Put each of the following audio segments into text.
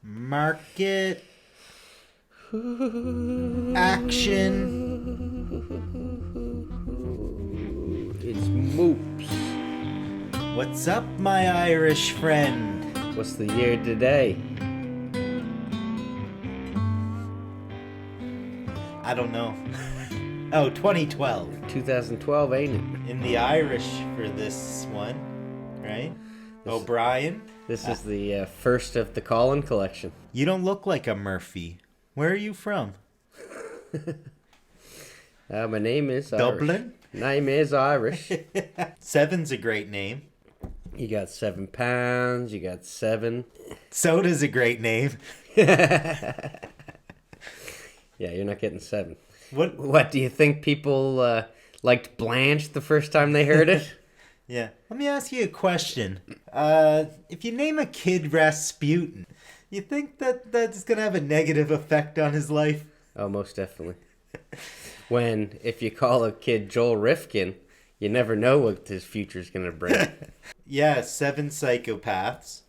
Market. Action. It's Moops. What's up, my Irish friend? What's the year today? I don't know. Oh, 2012. 2012, ain't it? In the Irish for this one, right? O'Brien. This is the first of the Colin collection. You don't look like a Murphy. Where are you from? My name is Dublin? Irish. Name is Irish. Seven's a great name. You got 7 pounds. You got 7. Soda's a great name. Yeah, you're not getting 7. What do you think people liked Blanche the first time they heard it? Yeah. Let me ask you a question. If you name a kid Rasputin, you think that's going to have a negative effect on his life? Oh, most definitely. If you call a kid Joel Rifkin, you never know what his future's going to bring. Yeah, Seven Psychopaths,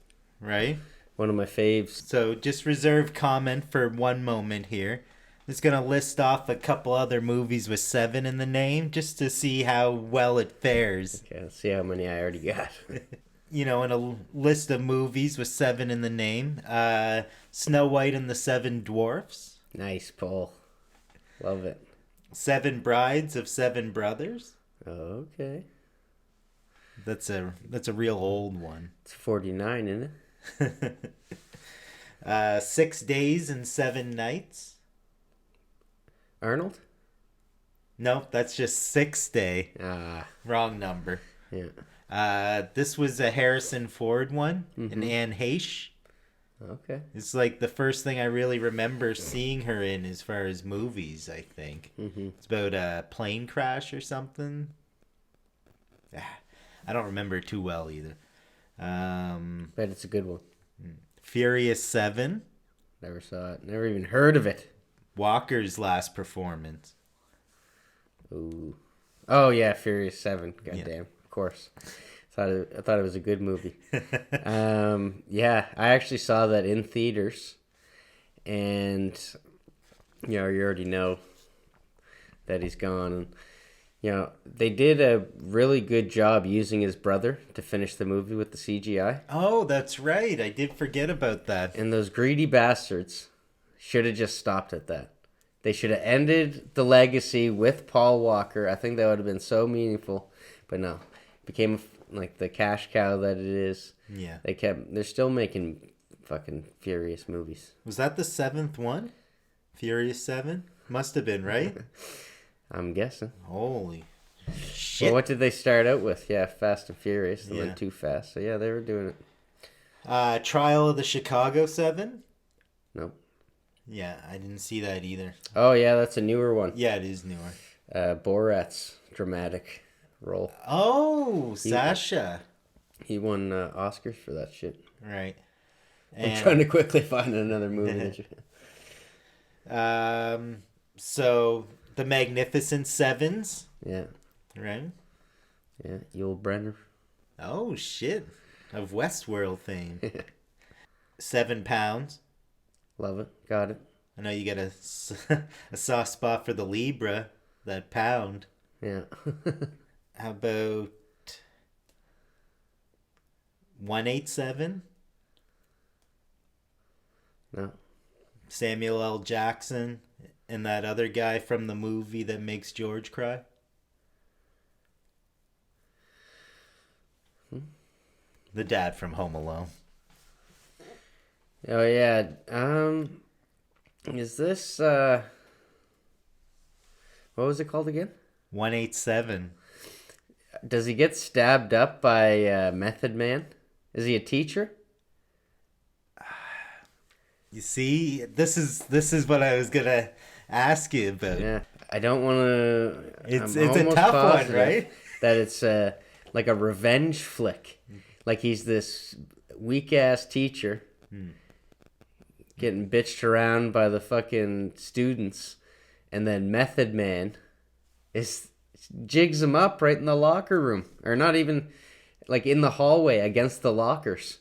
right? One of my faves. So just reserve comment for one moment here. I'm just going to list off a couple other movies with 7 in the name just to see how well it fares. Okay, let's see how many I already got. You know, in a list of movies with 7 in the name, Snow White and the Seven Dwarfs. Nice, Paul. Love it. 7 Brides of Seven Brothers. Okay. That's a real old one. It's 49, isn't it? 6 Days and 7 Nights. Arnold? Nope, that's just 6th Day. Wrong number. Yeah. This was a Harrison Ford one, and Anne Heche. Okay. It's like the first thing I really remember seeing her in as far as movies, I think. It's about a plane crash or something. I don't remember too well either. Bet it's a good one. Furious 7. Never saw it. Never even heard of it. Walker's last performance. Ooh. Oh, yeah, Furious 7. Goddamn. Yeah. Of course. I thought it was a good movie. Yeah, I actually saw that in theaters. And, you already know that he's gone. And, they did a really good job using his brother to finish the movie with the CGI. Oh, that's right. I did forget about that. And those greedy bastards should have just stopped at that. They should have ended the legacy with Paul Walker. I think that would have been so meaningful. But no. It became like the cash cow that it is. Yeah. They're still making fucking Furious movies. Was that the 7th one? Furious 7? Must have been, right? I'm guessing. Holy shit. Well, what did they start out with? Yeah, Fast and Furious. And then Too Fast. So yeah, they were doing it. Trial of the Chicago 7? Nope. Yeah, I didn't see that either. Oh yeah, that's a newer one. Yeah, it is newer. Borat's dramatic role. Oh, Sasha. He won Oscars for that shit. Right. I'm trying to quickly find another movie. So, The Magnificent Sevens. Yeah. Right? Yeah, Yul Brynner. Oh, shit. Of Westworld fame. 7 Pounds. Love it. Got it. I know you got a soft spot for the Libra, that pound. Yeah. How about 187? No. Samuel L. Jackson and that other guy from the movie that makes George cry. The dad from Home Alone. Oh yeah. Is this what was it called again? 187. Does he get stabbed up by Method Man? Is he a teacher? You see, this is what I was gonna ask you about. Yeah, I don't want to. It's a tough one, right? That it's like a revenge flick. Like he's this weak ass teacher getting bitched around by the fucking students, and then Method Man jigs him up right in the locker room, or not even like in the hallway against the lockers.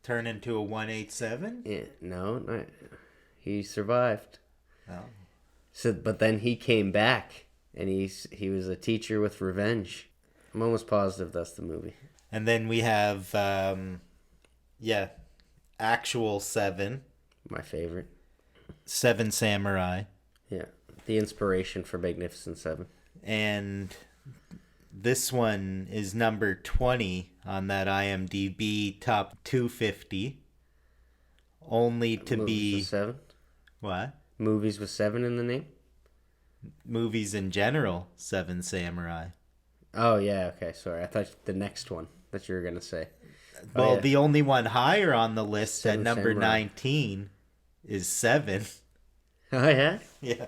turn into a 187? Yeah, no, he survived. Oh. So, but then he came back, and he was a teacher with revenge. I'm almost positive that's the movie. And then we have, actual Seven. My favorite. Seven Samurai. Yeah, the inspiration for Magnificent Seven. And this one is number 20 on that IMDb top 250. Only to Movies be... with 7? What? Movies with 7 in the name? Movies in general, Seven Samurai. Oh, yeah, okay, sorry. I thought the next one that you were going to say. Well, yeah. The only one higher on the list Seven at number Samurai. 19 is Seven. Oh, yeah? Yeah.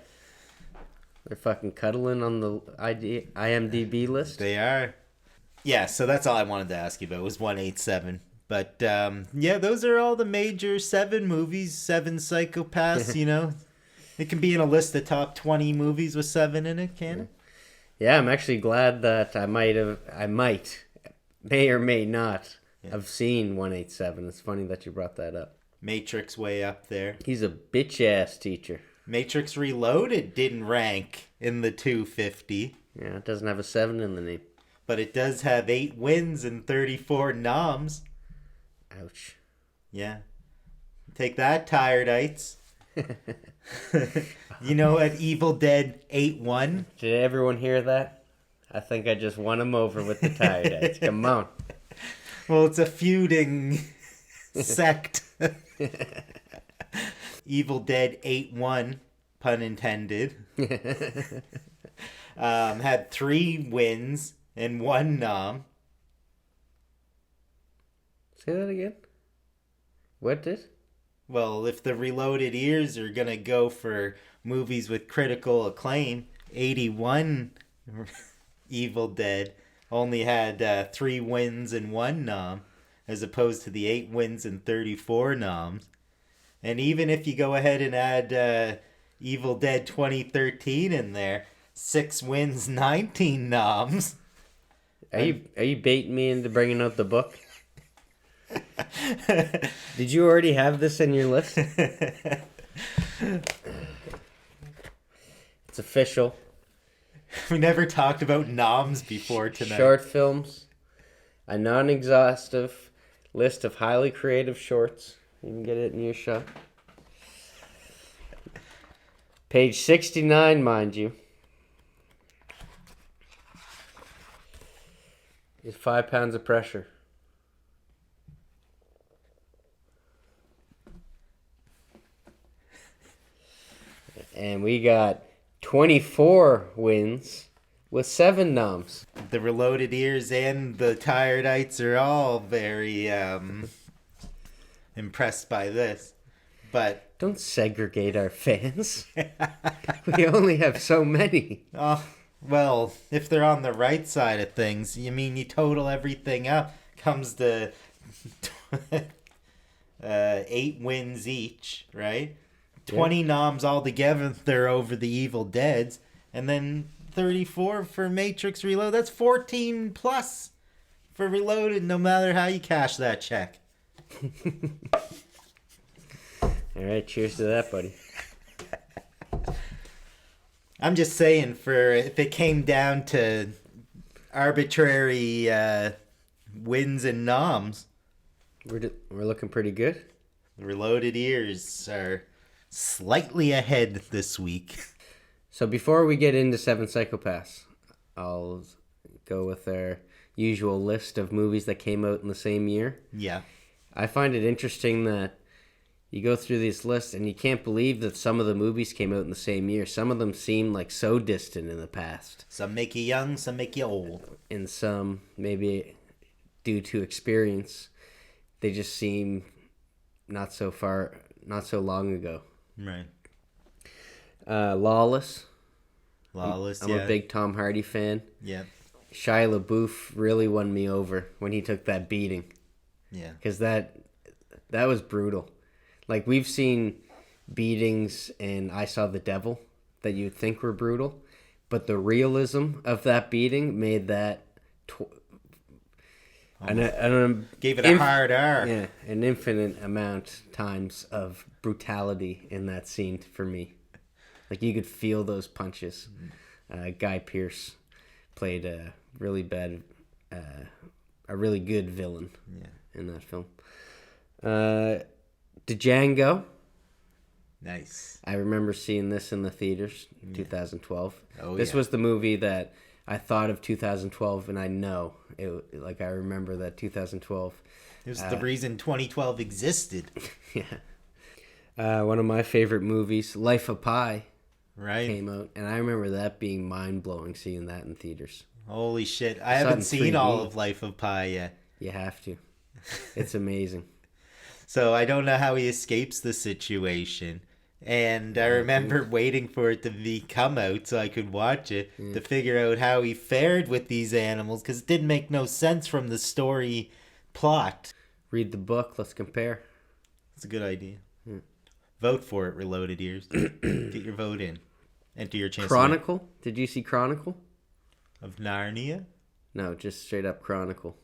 They're fucking cuddling on the IMDb list? They are. Yeah, so that's all I wanted to ask you about was 187. But, those are all the major Seven movies. Seven Psychopaths, you know. It can be in a list of top 20 movies with Seven in it, can it? Yeah, I'm actually glad that I may or may not have seen 187. It's funny that you brought that up. Matrix way up there. He's a bitch-ass teacher. Matrix Reloaded didn't rank in the 250. Yeah, it doesn't have a 7 in the name. But it does have 8 wins and 34 noms. Ouch. Yeah. Take that, Tiredeites. You know, at Evil Dead 8-1. Did everyone hear that? I think I just won him over with the Tiredeites. Come on. Well, it's a feuding sect. Evil Dead 8-1, pun intended. Had 3 wins and 1 nom. Say that again? What did? Well, if the Reloaded Ears are going to go for movies with critical acclaim, 81 Evil Dead only had 3 wins and 1 nom, as opposed to the 8 wins and 34 noms. And even if you go ahead and add Evil Dead 2013 in there, 6 wins, 19 noms. Are you baiting me into bringing out the book? Did you already have this in your list? It's official. We never talked about noms before tonight. Short films. A non-exhaustive list of highly creative shorts. You can get it in your shop. Page 69, mind you. Is 5 pounds of pressure. And we got 24 wins with 7 noms. The Reloaded Ears and the Tiredeites are all very impressed by this. But don't segregate our fans. We only have so many. Oh, well, if they're on the right side of things, you mean you total everything up, comes to 8 wins each, right? 20 noms altogether, they're over the Evil Deads, and then 34 for Matrix Reload. That's 14 plus for Reloaded, no matter how you cash that check. All right, cheers to that, buddy. I'm just saying, for if it came down to arbitrary wins and noms, we're looking pretty good. The Reloaded Ears are slightly ahead this week. So before we get into Seven Psychopaths, I'll go with our usual list of movies that came out in the same year. Yeah. I find it interesting that you go through this list and you can't believe that some of the movies came out in the same year. Some of them seem like so distant in the past. Some make you young, some make you old. And some, maybe due to experience, they just seem not so long ago. Right. Lawless. I'm a big Tom Hardy fan. Yeah. Shia LaBeouf really won me over when he took that beating. Yeah. Because that was brutal. Like, we've seen beatings and I Saw the Devil that you'd think were brutal, but the realism of that beating made that Gave it a hard R. Yeah, an infinite amount times of brutality in that scene for me. Like, you could feel those punches. Guy Pearce played a really bad, a really good villain in that film. Django. Nice. I remember seeing this in the theaters in 2012. This yeah. was the movie that I thought of 2012, and I remember that 2012. It was the reason 2012 existed. Yeah. One of my favorite movies, Life of Pi, came Right. out, and I remember that being mind-blowing, seeing that in theaters. Holy shit. I haven't seen 3D. all of Life of Pi yet. You have to. It's amazing. So I don't know how he escapes the situation. And I remember waiting for it to come out so I could watch it to figure out how he fared with these animals, because it didn't make no sense from the story plot. Read the book. Let's compare. It's a good idea. Vote for it, Reloaded Ears. Get your vote in. Enter your chance. Chronicle? Did you see Chronicle? Of Narnia? No, just straight up Chronicle.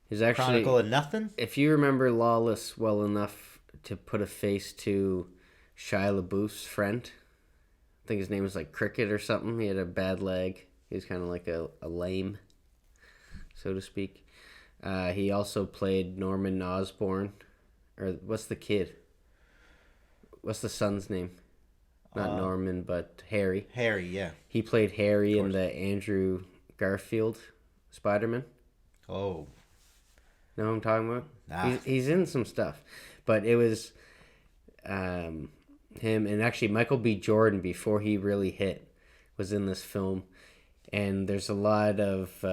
There's actually Chronicle of nothing? If you remember Lawless well enough to put a face to Shia LaBeouf's friend, I think his name was like Cricket or something. He had a bad leg. He was kind of like a lame, so to speak. He also played Norman Osborn, or what's the kid? What's the son's name? Not Norman, but Harry. Harry, yeah. He played Harry in the Andrew Garfield Spider-Man. Oh. Know what I'm talking about? Nah. He's in some stuff. But it was him, and actually Michael B. Jordan, before he really hit, was in this film. And there's a lot of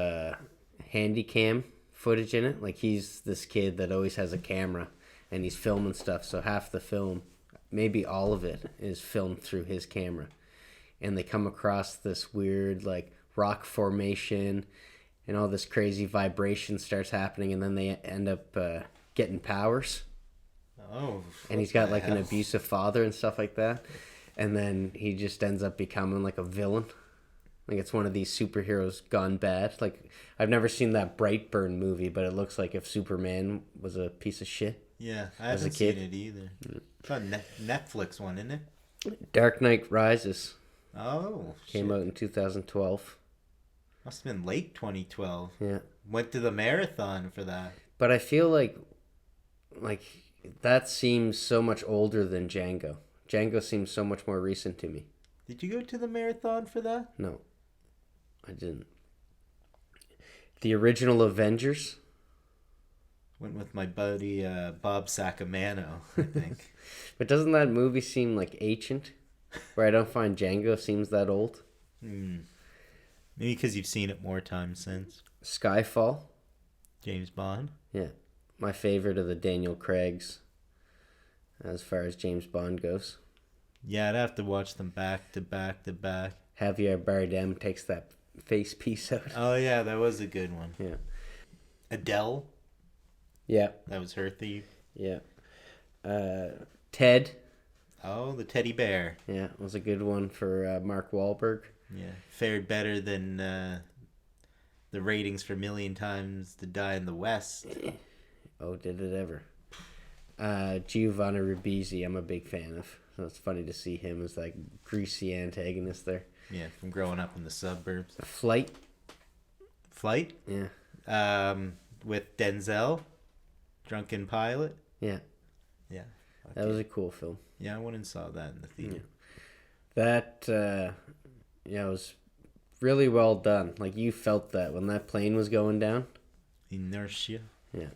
handy cam footage in it. Like, he's this kid that always has a camera, and he's filming stuff. So half the film, maybe all of it, is filmed through his camera. And they come across this weird, like, rock formation, and all this crazy vibration starts happening, and then they end up getting powers. Oh. And he's got, like, an abusive father and stuff like that. And then he just ends up becoming, like, a villain. Like, it's one of these superheroes gone bad. Like, I've never seen that Brightburn movie, but it looks like if Superman was a piece of shit. Yeah, I haven't seen it either. It's a Netflix one, isn't it? Dark Knight Rises. Oh, Came out in 2012. Must have been late 2012. Yeah. Went to the marathon for that. But I feel like that seems so much older than Django. Django seems so much more recent to me. Did you go to the marathon for that? No, I didn't. The original Avengers? Went with my buddy Bob Sacamano, I think. But doesn't that movie seem like ancient? Where I don't find Django seems that old? Maybe because you've seen it more times since. Skyfall? James Bond? Yeah. My favorite of the Daniel Craigs, as far as James Bond goes. Yeah, I'd have to watch them back to back to back. Javier Bardem takes that face piece out. Oh, yeah, that was a good one. Yeah. Adele? Yeah. That was her theme. Yeah. Ted? Oh, the teddy bear. Yeah, it was a good one for Mark Wahlberg. Yeah, fared better than the ratings for Million Times to Die in the West. Oh, did it ever? Giovanni Ribisi, I'm a big fan of. So it's funny to see him as that greasy antagonist there. Yeah, from growing up in the suburbs. Flight? Yeah. With Denzel, Drunken Pilot. Yeah. Yeah. That was a cool film. Yeah, I went and saw that in the theater. Yeah. That, was really well done. Like, you felt that when that plane was going down. Inertia. Yeah.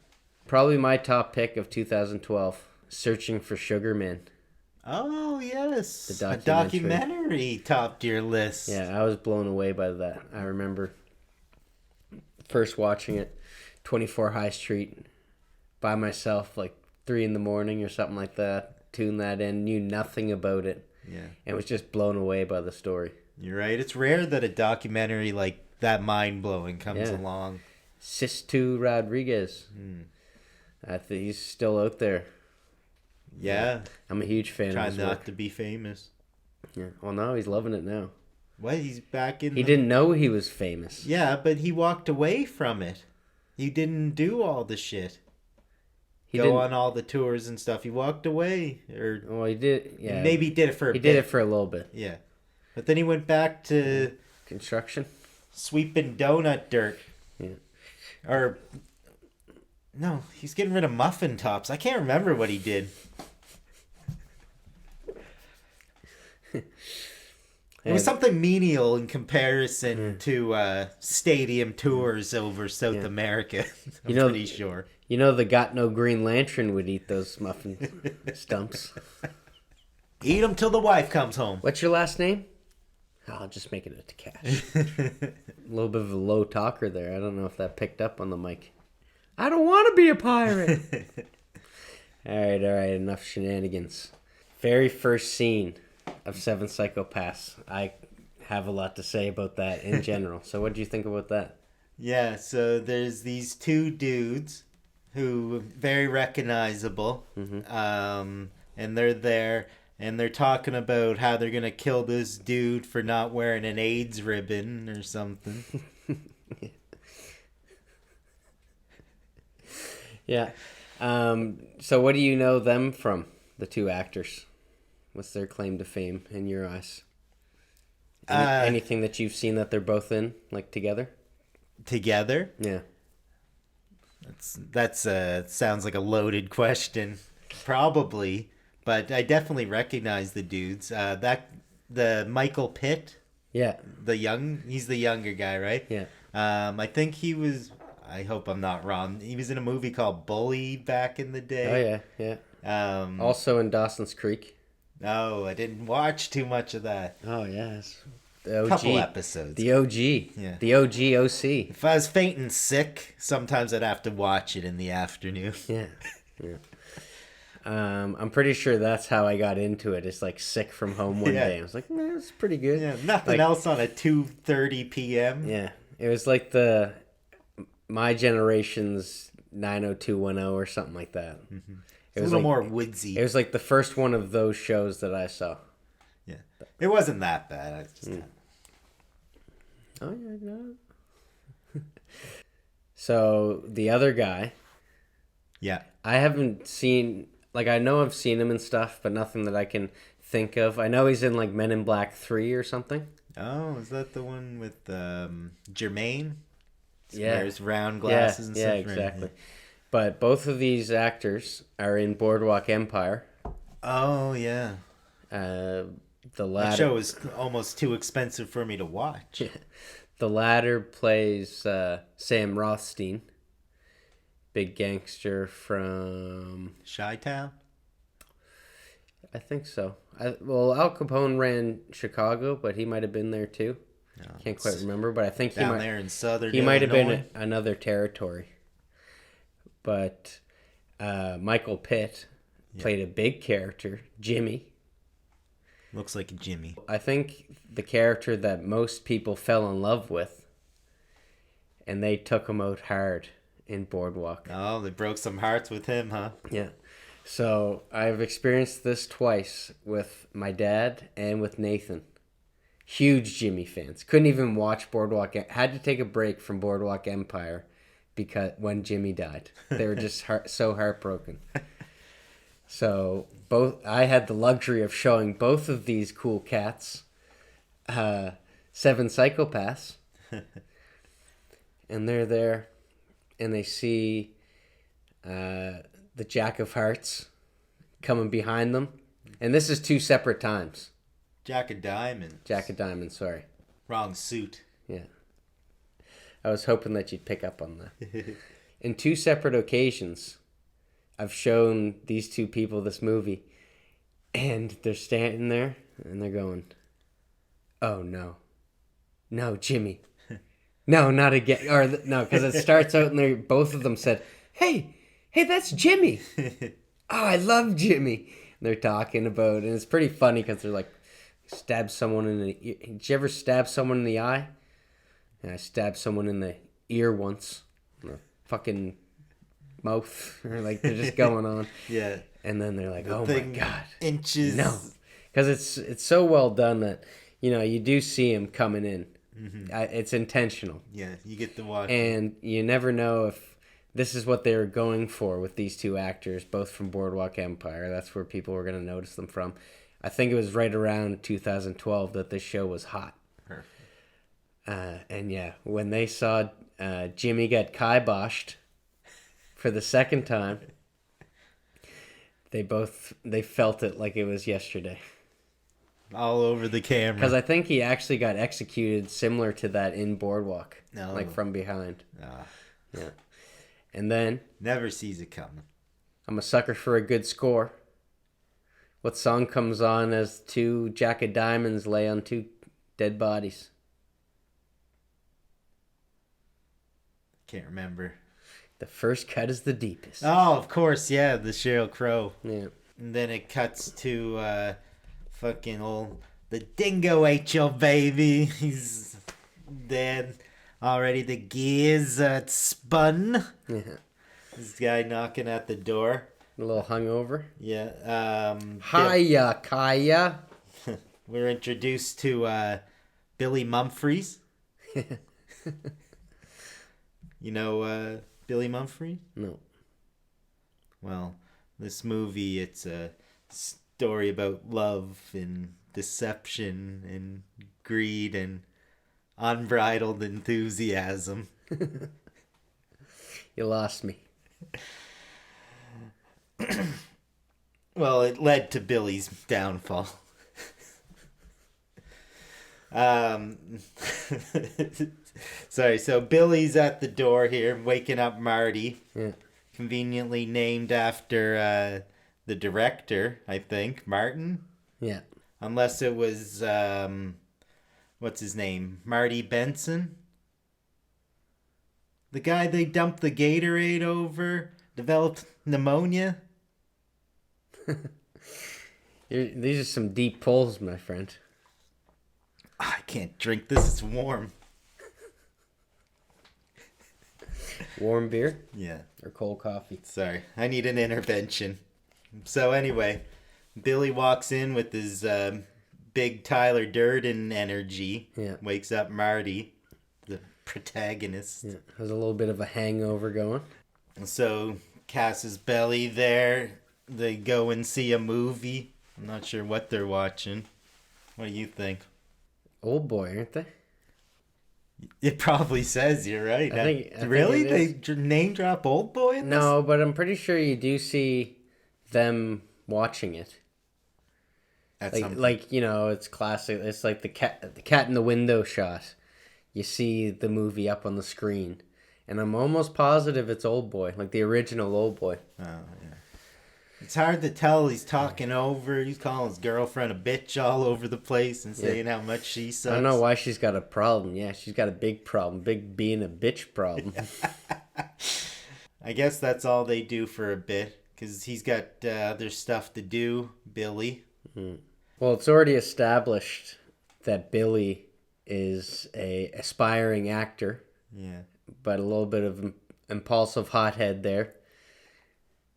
Probably my top pick of 2012, Searching for Sugar Man. Oh, yes. The a documentary topped your list. Yeah, I was blown away by that. I remember first watching it, 24 High Street, by myself, like 3 a.m. or something like that. Tuned that in, knew nothing about it. Yeah. And was just blown away by the story. You're right. It's rare that a documentary like that mind-blowing comes along. Sistu Rodriguez. I think he's still out there. Yeah. I'm a huge fan of his Trying not work. to be famous. Yeah. Well, no, he's loving it now. What? He's back in He didn't know he was famous. Yeah, but he walked away from it. He didn't do all the shit. He Go didn't. on all the tours and stuff. He walked away, or Well, he did. Yeah. maybe he did it for a He bit. did it for a little bit. Yeah, but then he went back to Construction. sweeping donut dirt. Yeah. Or no, he's getting rid of muffin tops. I can't remember what he did. It was something menial in comparison to stadium tours over South America. I'm pretty sure. You know, the Got No Green Lantern would eat those muffin stumps. Eat them till the wife comes home. What's your last name? I'll just make it a cash. A little bit of a low talker there. I don't know if that picked up on the mic. I don't want to be a pirate. All right. Enough shenanigans. Very first scene of Seven Psychopaths. I have a lot to say about that in general. So what do you think about that? Yeah, so there's these two dudes who very recognizable, and they're there, and they're talking about how they're gonna kill this dude for not wearing an AIDS ribbon or something. Yeah. So what do you know them from, the two actors? What's their claim to fame in your eyes? Anything that you've seen that they're both in, like together? Together? Yeah. That's sounds like a loaded question. Probably, but I definitely recognize the dudes. The Michael Pitt. Yeah. He's the younger guy, right? Yeah. I think he was. I hope I'm not wrong. He was in a movie called Bully back in the day. Oh yeah. Also in Dawson's Creek. No, I didn't watch too much of that. Oh yes. The OG. Couple episodes. The OG. Yeah. The OG OC. If I was fainting sick, sometimes I'd have to watch it in the afternoon. Yeah. I'm pretty sure that's how I got into it. It's like sick from home one day. I was like, man, it's pretty good. Yeah, nothing else on at 2:30 p.m. Yeah. It was like my generation's 90210 or something like that. Mm-hmm. It was a little more woodsy. It was like the first one of those shows that I saw. Yeah. It wasn't that bad. I just Oh, yeah, no. So, the other guy. Yeah. I haven't seen... Like, I know I've seen him and stuff, but nothing that I can think of. I know he's in, like, Men in Black 3 or something. Oh, is that the one with Jermaine? Yeah. Wears round glasses and stuff. Yeah, exactly. Yeah. But both of these actors are in Boardwalk Empire. Oh, yeah. The latter... That show is almost too expensive for me to watch. The latter plays Sam Rothstein. Big gangster from... Chi-Town? I think so. Well, Al Capone ran Chicago, but he might have been there too. No, can't quite remember, but I think down there in southern he Illinois. might have been another territory. But Michael Pitt played a big character, Jimmy. Looks like a Jimmy. I think the character that most people fell in love with, and they took him out hard in Boardwalk. Oh, they broke some hearts with him, huh? Yeah. So I've experienced this twice with my dad and with Nathan. Huge Jimmy fans. Couldn't even watch Boardwalk. Had to take a break from Boardwalk Empire because when Jimmy died, they were just so heartbroken. So I had the luxury of showing both of these cool cats, Seven Psychopaths, and they're there, and they see the Jack of Hearts coming behind them, and this is two separate times. Jack of Diamonds, sorry. Wrong suit. Yeah. I was hoping that you'd pick up on that. In two separate occasions, I've shown these two people this movie, and they're standing there, and they're going, oh, no. No, Jimmy. No, not again. Or no, because it starts out, and both of them said, hey, that's Jimmy. Oh, I love Jimmy. And they're talking about, and it's pretty funny because they're like, stab someone in the ear. Did you ever stab someone in the eye? Yeah, I stabbed someone in the ear once. In the fucking mouth. Or like they're just going on. Yeah. And then they're like, oh my God. Inches. No. Because it's so well done that, you do see him coming in. Mm-hmm. It's intentional. Yeah, you get to watch. And you never know if this is what they were going for with these two actors, both from Boardwalk Empire. That's where people were going to notice them from. I think it was right around 2012 that this show was hot. Perfect. And yeah, when they saw Jimmy get kiboshed for the second time, they felt it like it was yesterday. All over the camera. Because I think he actually got executed similar to that in Boardwalk. No. Like from behind. Ah. Yeah. And then... Never sees it coming. I'm a sucker for a good score. What song comes on as two Jack of Diamonds lay on two dead bodies? Can't remember. The first cut is the deepest. Oh, of course, yeah, the Sheryl Crow. Yeah. And then it cuts to fucking old... The dingo ate your baby. He's dead. Already the gears spun. Yeah. This guy knocking at the door. A little hungover. Yeah. Hiya, Kaya. We're introduced to Billy Mumfries. You know Billy Mumfries? No. Well, this movie, it's a story about love and deception and greed and unbridled enthusiasm. You lost me. Well, it led to Billy's downfall. Sorry, so Billy's at the door here, waking up Marty. Yeah. Conveniently named after the director, I think, Martin. Yeah. Unless it was, what's his name? Marty Benson? The guy they dumped the Gatorade over, developed pneumonia. These are some deep pulls, my friend. I can't drink this, it's warm. Warm beer? Yeah. Or cold coffee? Sorry, I need an intervention. So anyway, Billy walks in with his big Tyler Durden energy. Yeah. Wakes up Marty, the protagonist. Yeah. Has a little bit of a hangover going. So Cass's belly there. They go and see a movie. I'm not sure what they're watching. What do you think? Old boy, aren't they? It probably says you're right. I think really? it They name drop Old Boy in this? No, but I'm pretty sure you do see them watching it. That's Like you know, it's classic. It's like the cat in the window shot. You see the movie up on the screen, and I'm almost positive it's Old Boy, like the original Old Boy. Oh, yeah. It's hard to tell. He's talking over. He's calling his girlfriend a bitch all over the place and saying how much she sucks. I don't know why she's got a problem. Yeah, she's got a big problem. Big being a bitch problem. I guess that's all they do for a bit because he's got other stuff to do, Billy. Mm. Well, it's already established that Billy is a aspiring actor. Yeah. But a little bit of impulsive hothead there.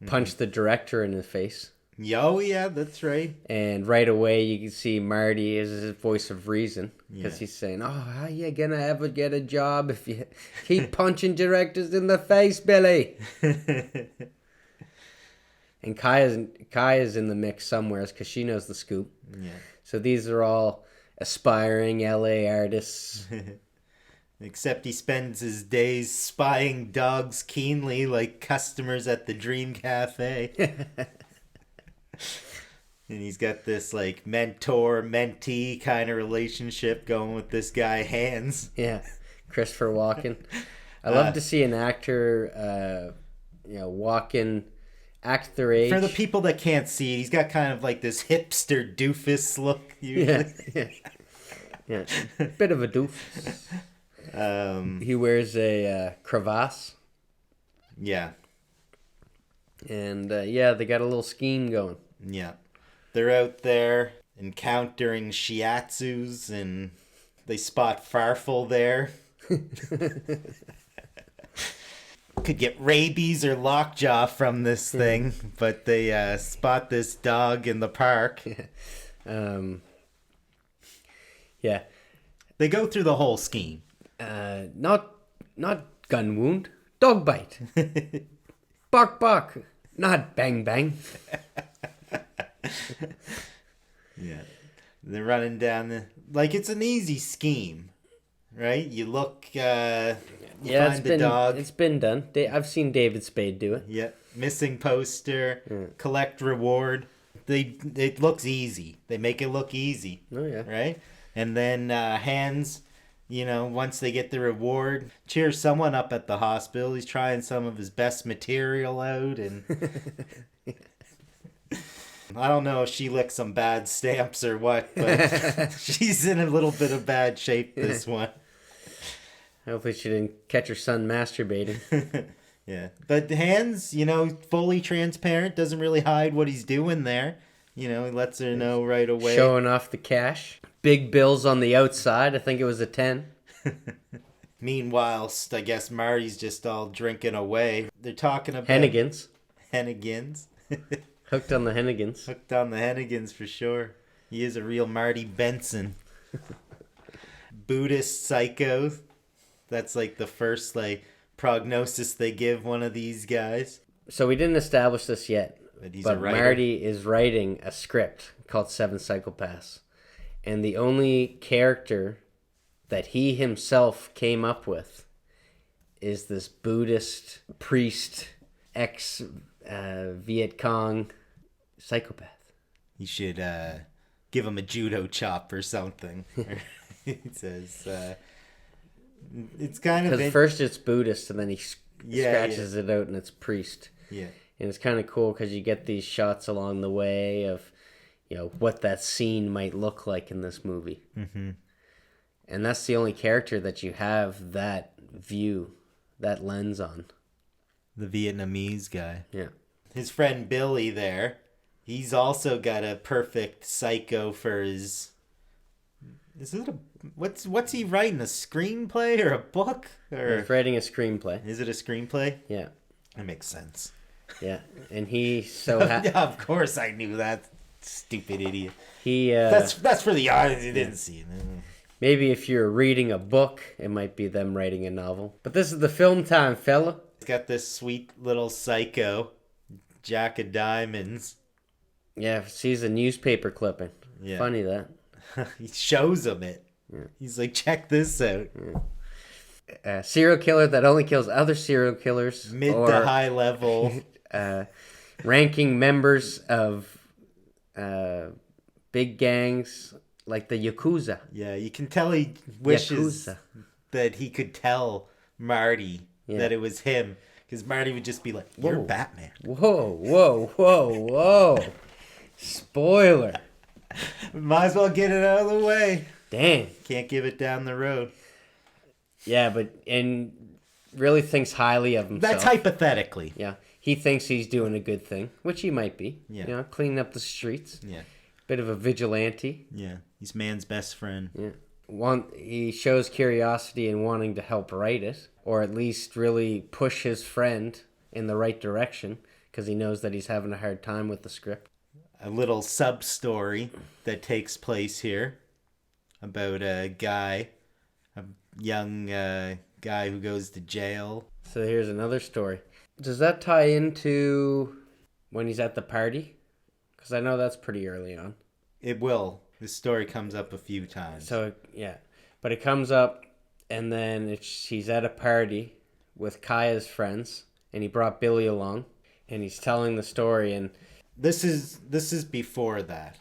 Punched the director in the face. Oh, yeah, that's right. And right away you can see Marty as his voice of reason. Because he's saying, oh, how you gonna ever get a job if you keep punching directors in the face, Billy? And Kaya's in the mix somewhere because she knows the scoop. Yeah. So these are all aspiring LA artists. Except he spends his days spying dogs keenly like customers at the Dream Cafe. And he's got this like mentor-mentee kind of relationship going with this guy, Hans. Yeah, Christopher Walken. I love to see an actor, Walken act their age. For the people that can't see it, he's got kind of like this hipster doofus look. Yeah. Bit of a doofus. He wears a crevasse. Yeah. And they got a little scheme going. Yeah. They're out there encountering shiatsus and they spot Farfel there. Could get rabies or lockjaw from this thing, but they spot this dog in the park. Yeah. They go through the whole scheme. Not gun wound. Dog bite. Bark, bark. Not bang, bang. Yeah. They're running down the... Like, it's an easy scheme, right? You look, you find the dog. It's been done. I've seen David Spade do it. Yeah. Missing poster, collect reward. It looks easy. They make it look easy. Oh, yeah. Right? And then Hands, once they get the reward, cheers someone up at the hospital. He's trying some of his best material out, and I don't know if she licked some bad stamps or what, but she's in a little bit of bad shape this one. Hopefully she didn't catch her son masturbating. Yeah. But Hands, fully transparent, doesn't really hide what he's doing there. He lets her know right away. Showing off the cash. Big bills on the outside. I think it was a 10. Meanwhile, I guess Marty's just all drinking away. They're talking about... Hennigans. Hooked on the Hennigans. Hooked on the Hennigans for sure. He is a real Marty Benson. Buddhist psycho. That's like the first prognosis they give one of these guys. So we didn't establish this yet. But Marty is writing a script called Seven Psychopaths. And the only character that he himself came up with is this Buddhist priest, ex-Viet Cong psychopath. You should give him a judo chop or something. It says... it's kind of... Because first it's Buddhist, and then he scratches it out, and it's priest. Yeah. And it's kind of cool because you get these shots along the way of, what that scene might look like in this movie. Mm-hmm. And that's the only character that you have that view, that lens on. The Vietnamese guy. Yeah. His friend Billy there, he's also got a perfect psycho for his... Is it what's he writing? A screenplay or a book? Or He's writing a screenplay. Is it a screenplay? Yeah. That makes sense. Yeah, and he so yeah, of course I knew that. Stupid idiot. He that's for the audience who didn't see it. Maybe if you're reading a book, it might be them writing a novel. But this is the film time, fella. He's got this sweet little psycho, Jack of Diamonds. Yeah, sees a newspaper clipping. Yeah. Funny that. He shows him it. Yeah. He's like, check this out. Yeah. A serial killer that only kills other serial killers. Mid to high level. Ranking members of big gangs like the Yakuza. Yeah, you can tell he wishes that he could tell Marty that it was him. Because Marty would just be like, you're Batman. Whoa. Spoiler. Might as well get it out of the way. Damn. Can't give it down the road. Yeah, and really thinks highly of himself. That's hypothetically. Yeah. He thinks he's doing a good thing, which he might be. Yeah. Cleaning up the streets. Yeah. Bit of a vigilante. Yeah. He's man's best friend. Yeah. He shows curiosity in wanting to help write it, or at least really push his friend in the right direction, because he knows that he's having a hard time with the script. A little sub-story that takes place here about a guy, a young guy who goes to jail. So here's another story. Does that tie into when he's at the party? Because I know that's pretty early on. It will. This story comes up a few times. So, yeah. But it comes up, and then he's at a party with Kaya's friends, and he brought Billy along, and he's telling the story, and... This is before that.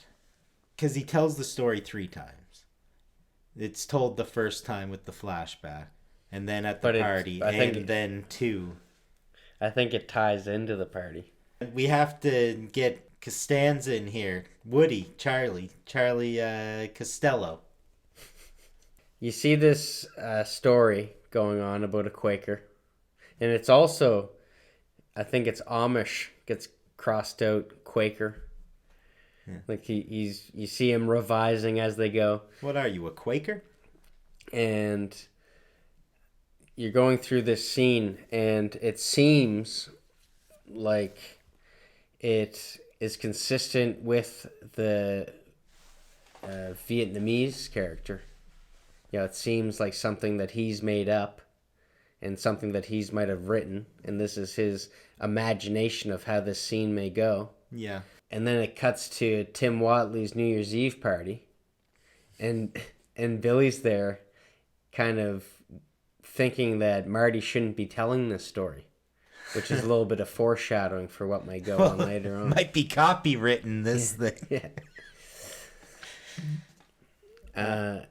Because he tells the story 3 times. It's told the first time with the flashback, and then at the party, and then 2. I think it ties into the party. We have to get Costanza in here. Woody, Charlie Costello. You see this story going on about a Quaker, and it's also, I think it's Amish gets crossed out Quaker. Yeah. Like you see him revising as they go. What are you, a Quaker? And you're going through this scene, and it seems like it is consistent with the Vietnamese character. It seems like something that he's made up, and something that he's might have written, and this is his imagination of how this scene may go. Yeah. And then it cuts to Tim Watley's New Year's Eve party, and Billy's there, kind of thinking that Marty shouldn't be telling this story, which is a little bit of foreshadowing for what might go on later on. Might be copywritten, this thing. Yeah.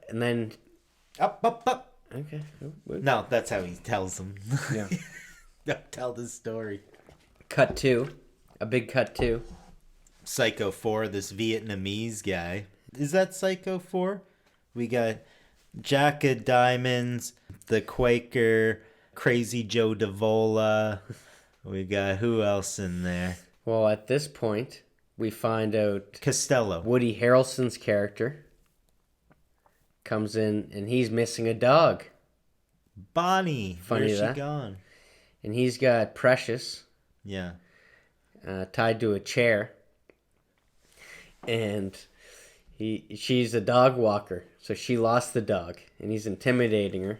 And then... Up. Okay. No, that's how he tells them. Yeah. Don't tell the story. Cut 2. A big cut 2. Psycho 4, this Vietnamese guy. Is that Psycho 4? We got Jack of Diamonds, the Quaker, Crazy Joe Davola. We got who else in there? Well, at this point, we find out Costello. Woody Harrelson's character comes in, and he's missing a dog. Bonnie. Funny Where's that. she gone? And he's got Precious Yeah. tied to a chair. And she's a dog walker, so she lost the dog, and he's intimidating her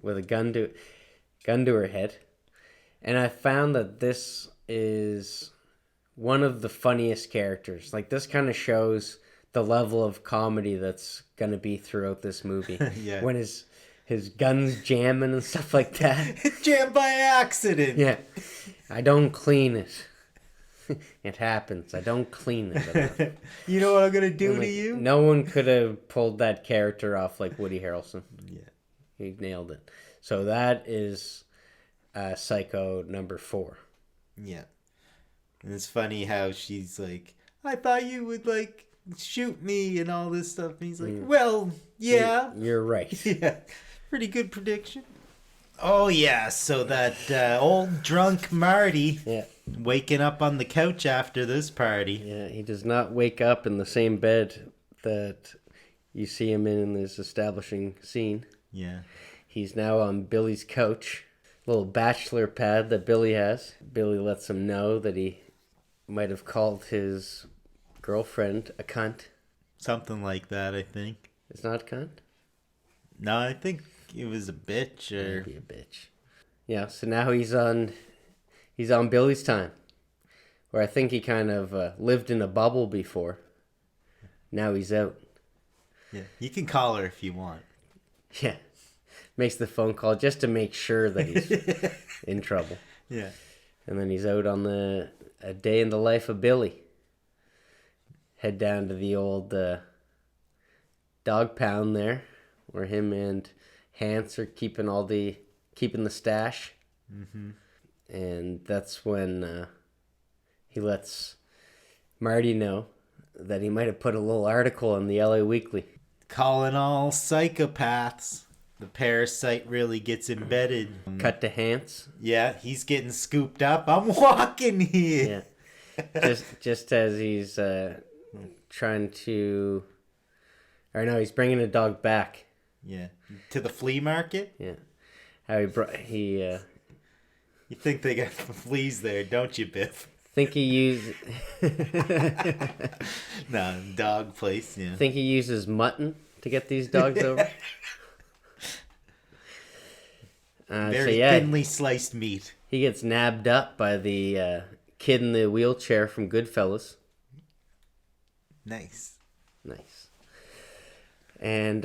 with a gun to her head. And I found that this is one of the funniest characters. Like, this kind of shows the level of comedy that's going to be throughout this movie. Yeah. When his gun's jamming and stuff like that. It jammed by accident. Yeah. I don't clean it. It happens. I don't clean it enough. You know what I'm going to do Like, to you? no one could have pulled that character off like Woody Harrelson. Yeah. He nailed it. So that is Psycho number 4. Yeah. And it's funny how she's like, I thought you would, like, shoot me and all this stuff. And he's like, well, yeah. You're right. Yeah. Pretty good prediction. Oh, yeah. So that old drunk Marty Yeah. waking up on the couch after this party. Yeah, he does not wake up in the same bed that you see him in this establishing scene. Yeah. He's now on Billy's couch. Little bachelor pad that Billy has. Billy lets him know that he might have called his girlfriend a cunt. Something like that, I think. It's not a cunt? No, I think it was a bitch or... Be a bitch. Yeah, so now he's on Billy's time. Where I think he kind of lived in a bubble before. Now he's out. Yeah. You can call her if you want. Yeah. Makes the phone call just to make sure that he's in trouble. Yeah. And then he's out on a day in the life of Billy. Head down to the old dog pound there, where him and Hans are keeping the stash. Mm-hmm. And that's when he lets Marty know that he might have put a little article in the LA Weekly. Calling all psychopaths. The parasite really gets embedded. Cut to Hans. Yeah, he's getting scooped up. I'm walking here. Yeah. just as he's trying to... Or no, he's bringing a dog back. Yeah. To the flea market? Yeah. How he You think they got fleas there, don't you, Biff? think he used... No, dog place, yeah. Think he uses mutton to get these dogs over? Very thinly sliced meat. He gets nabbed up by the kid in the wheelchair from Goodfellas. Nice. Nice. And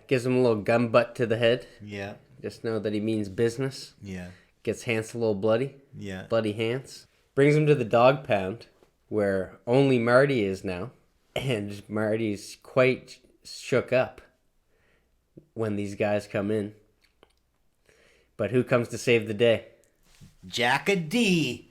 gives him a little gun butt to the head. Yeah. Just know that he means business. Yeah. Gets Hans a little bloody. Yeah. Bloody Hans. Brings him to the dog pound, where only Marty is now. And Marty's quite shook up when these guys come in. But who comes to save the day? Jack-a-dee.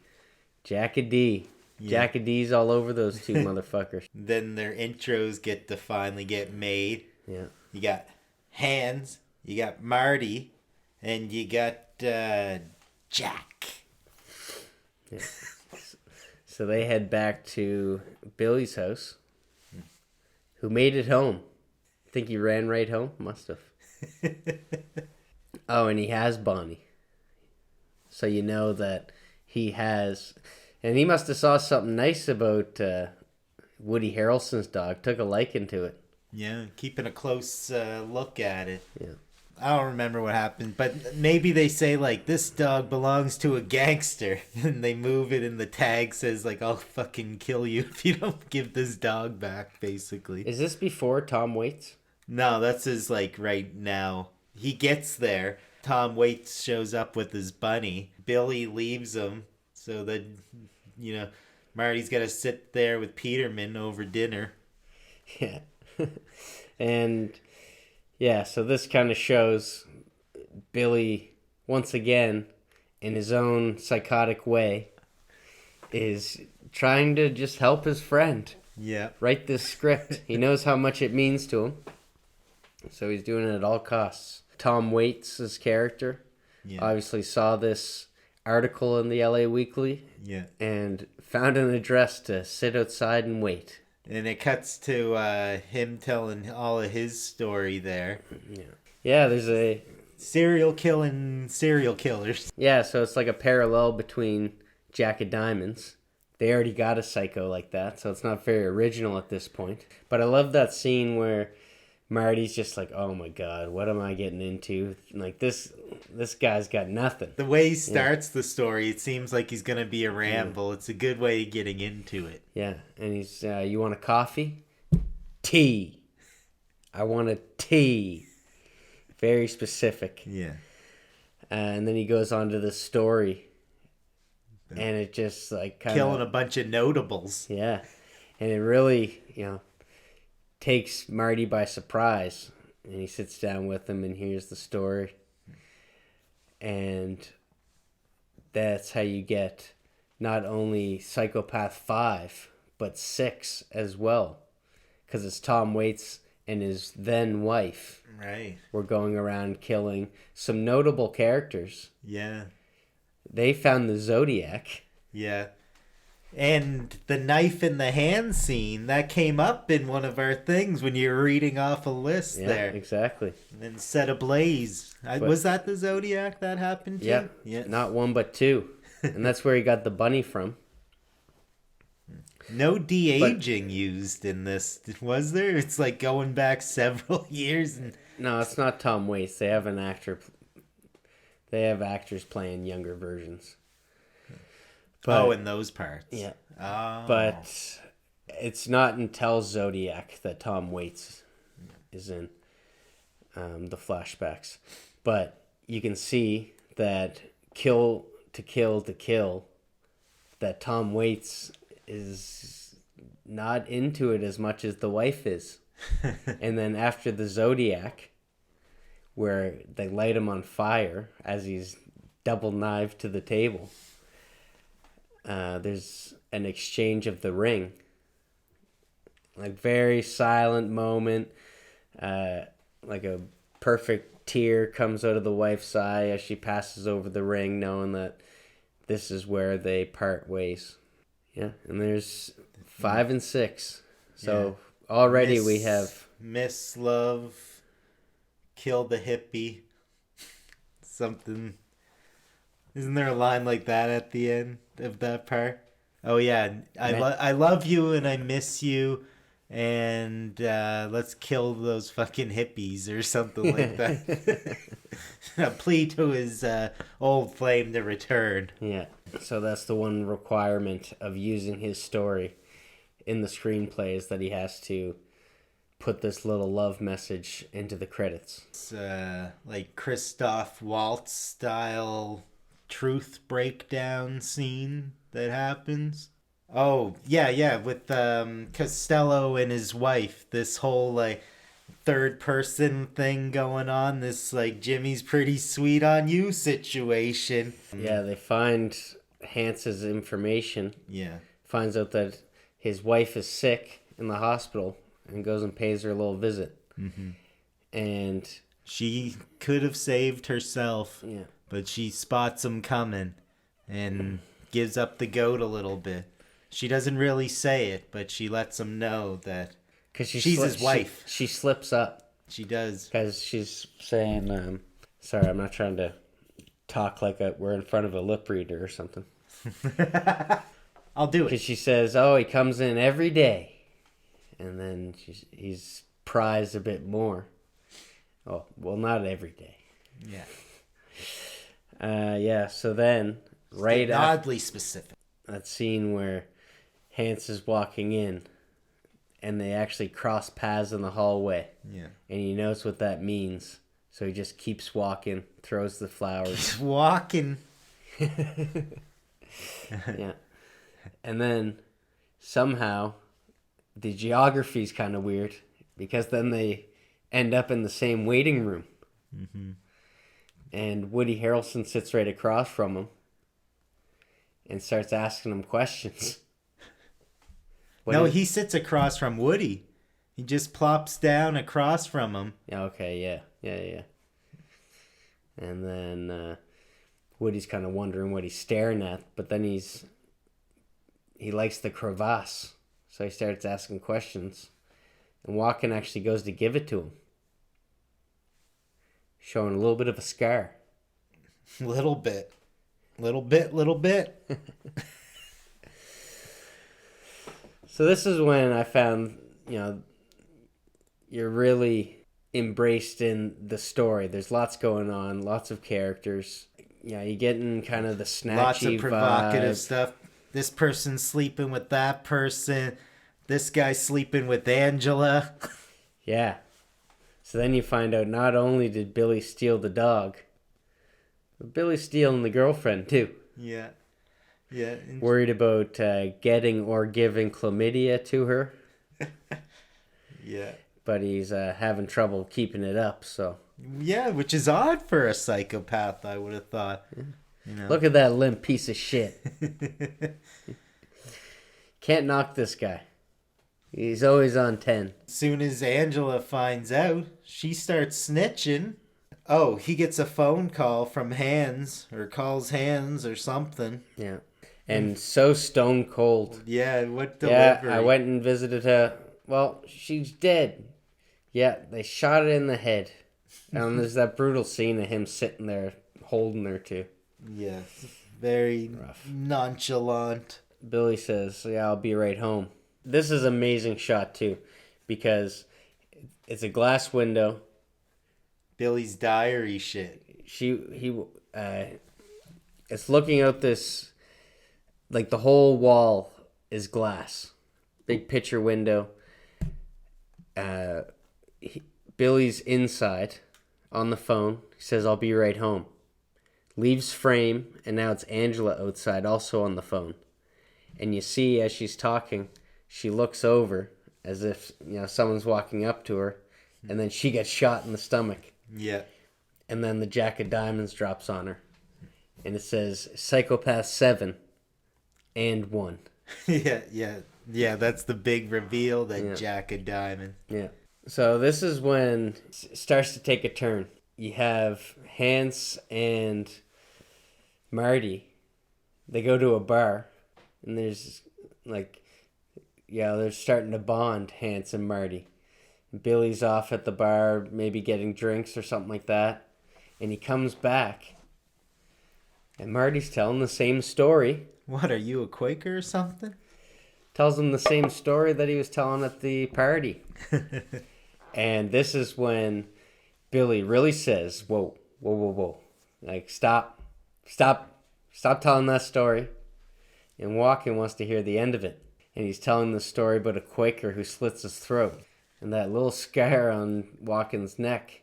Jack-a-dee. Yeah. Jack-a-dee's all over those two motherfuckers. Then their intros get to finally get made. Yeah. You got Hans, you got Marty, and you got Jack. Yeah. So they head back to Billy's house, who made it home. Think he ran right home? Must have. Oh, and he has Bonnie. So you know that he has... And he must have saw something nice about Woody Harrelson's dog. Took a liking to it. Yeah, keeping a close look at it. Yeah. I don't remember what happened, but maybe they say like this dog belongs to a gangster, and they move it, and the tag says like I'll fucking kill you if you don't give this dog back. Basically, Is this before Tom Waits? no, that's his like right now. He gets there. Tom Waits shows up with his bunny. Billy leaves him, so that Marty's got to sit there with Peterman over dinner. Yeah. And yeah, so this kind of shows Billy, once again, in his own psychotic way, is trying to just help his friend Yeah. write this script. He knows how much it means to him, so he's doing it at all costs. Tom Waits' character obviously saw this article in the LA Weekly and found an address to sit outside and wait. And it cuts to him telling all of his story there. Yeah, there's a serial killers. Yeah, so it's like a parallel between Jack of Diamonds. They already got a psycho like that, so it's not very original at this point. But I love that scene where Marty's just like, oh my god, what am I getting into? Like, this guy's got nothing. The way he starts the story, it seems like he's going to be a ramble. It's a good way of getting into it. Yeah, and he's, you want a coffee? Tea. I want a tea. Very specific. Yeah. And then he goes on to the story. And it just, like, kind of... killing a bunch of notables. Yeah. And it really, takes Marty by surprise, and he sits down with him and hears the story, and that's how you get not only Psychopath 5 but 6 as well, because it's Tom Waits and his then wife were going around killing some notable characters. They found the Zodiac. And the knife in the hand scene, that came up in one of our things when you were reading off a list there. Exactly. And then set ablaze. Was that the Zodiac that happened to? Yeah. Not one, but two. And that's where he got the bunny from. No de-aging used in this, was there? It's like going back several years. No, it's not Tom Waits. They have an actor. They have actors playing younger versions. But, in those parts. Yeah. Oh. But it's not until Zodiac that Tom Waits is in the flashbacks. But you can see that kill to kill, that Tom Waits is not into it as much as the wife is. And then after the Zodiac, where they light him on fire as he's double knifed to the table, there's an exchange of the ring. Like, very silent moment. Like a perfect tear comes out of the wife's eye as she passes over the ring, knowing that this is where they part ways. Yeah, and there's 5 and 6. So already we have... Miss Love, kill the hippie. Something... Isn't there a line like that at the end of that part? Oh, yeah. I love you and I miss you. And let's kill those fucking hippies or something like that. A plea to his old flame to return. Yeah. So that's the one requirement of using his story in the screenplay, is that he has to put this little love message into the credits. It's like Christoph Waltz style truth breakdown scene that happens. Oh, yeah, with Costello and his wife. This whole, like, third person thing going on. This, like, Jimmy's pretty sweet on you situation. Yeah, they find Hance's information. Yeah. Finds out that his wife is sick in the hospital and goes and pays her a little visit. Mm-hmm. And... she could have saved herself. Yeah. But she spots him coming and gives up the goat a little bit. She doesn't really say it, but she lets him know that she's his wife. She slips up. She does. Because she's saying, sorry, I'm not trying to talk like we're in front of a lip reader or something. I'll do it. Because she says, oh, he comes in every day. And then he's prized a bit more. Oh, well, not every day. Yeah. Yeah, so then, right after Oddly specific. that scene where Hans is walking in, and they actually cross paths in the hallway. Yeah. And he knows what that means. So he just keeps walking, throws the flowers. Just walking. Yeah. And then somehow the geography's kind of weird because then they end up in the same waiting room. Mm-hmm. And Woody Harrelson sits right across from him and starts asking him questions. He sits across from Woody. He just plops down across from him. Yeah, okay, yeah. And then Woody's kind of wondering what he's staring at, but then he likes the crevasse, so he starts asking questions. And Walken actually goes to give it to him, showing a little bit of a scar. Little bit. So this is when I found, you're really embraced in the story. There's lots going on, lots of characters. Yeah, you get in kind of the snatchy Lots of provocative vibe. stuff. This person's sleeping with that person. This guy's sleeping with Angela. Yeah. So then you find out not only did Billy steal the dog, but Billy's stealing the girlfriend too. Yeah. Worried about getting or giving chlamydia to her. Yeah. But he's having trouble keeping it up, so. Yeah, which is odd for a psychopath, I would have thought. Yeah. Look at that limp piece of shit. Can't knock this guy. He's always on 10. As soon as Angela finds out, she starts snitching. Oh, he gets a phone call from Hans, or calls Hans or something. Yeah. And so stone cold. Yeah, what delivery. Yeah, I went and visited her. Well, she's dead. Yeah, they shot it in the head. And there's that brutal scene of him sitting there holding her too. Yeah, very rough. Nonchalant. Billy says, yeah, I'll be right home. This is an amazing shot too, because it's a glass window. Billy's diary shit. It's looking out this, like the whole wall is glass. Big picture window. Billy's inside on the phone. He says, I'll be right home. Leaves frame, and now it's Angela outside, also on the phone. And you see, as she's talking, she looks over as if, someone's walking up to her, and then she gets shot in the stomach. Yeah. And then the Jack of Diamonds drops on her. And it says, Psychopath 7 and 1. Yeah, that's the big reveal, that Jack of Diamonds. Yeah. So this is when it starts to take a turn. You have Hans and Marty. They go to a bar, and there's they're starting to bond, Hans and Marty. Billy's off at the bar, maybe getting drinks or something like that, and he comes back, and Marty's telling the same story. What, are you a Quaker or something? Tells him the same story that he was telling at the party. And this is when Billy really says, whoa. Like, stop telling that story. And Walken wants to hear the end of it. And he's telling the story about a Quaker who slits his throat. And that little scar on Walken's neck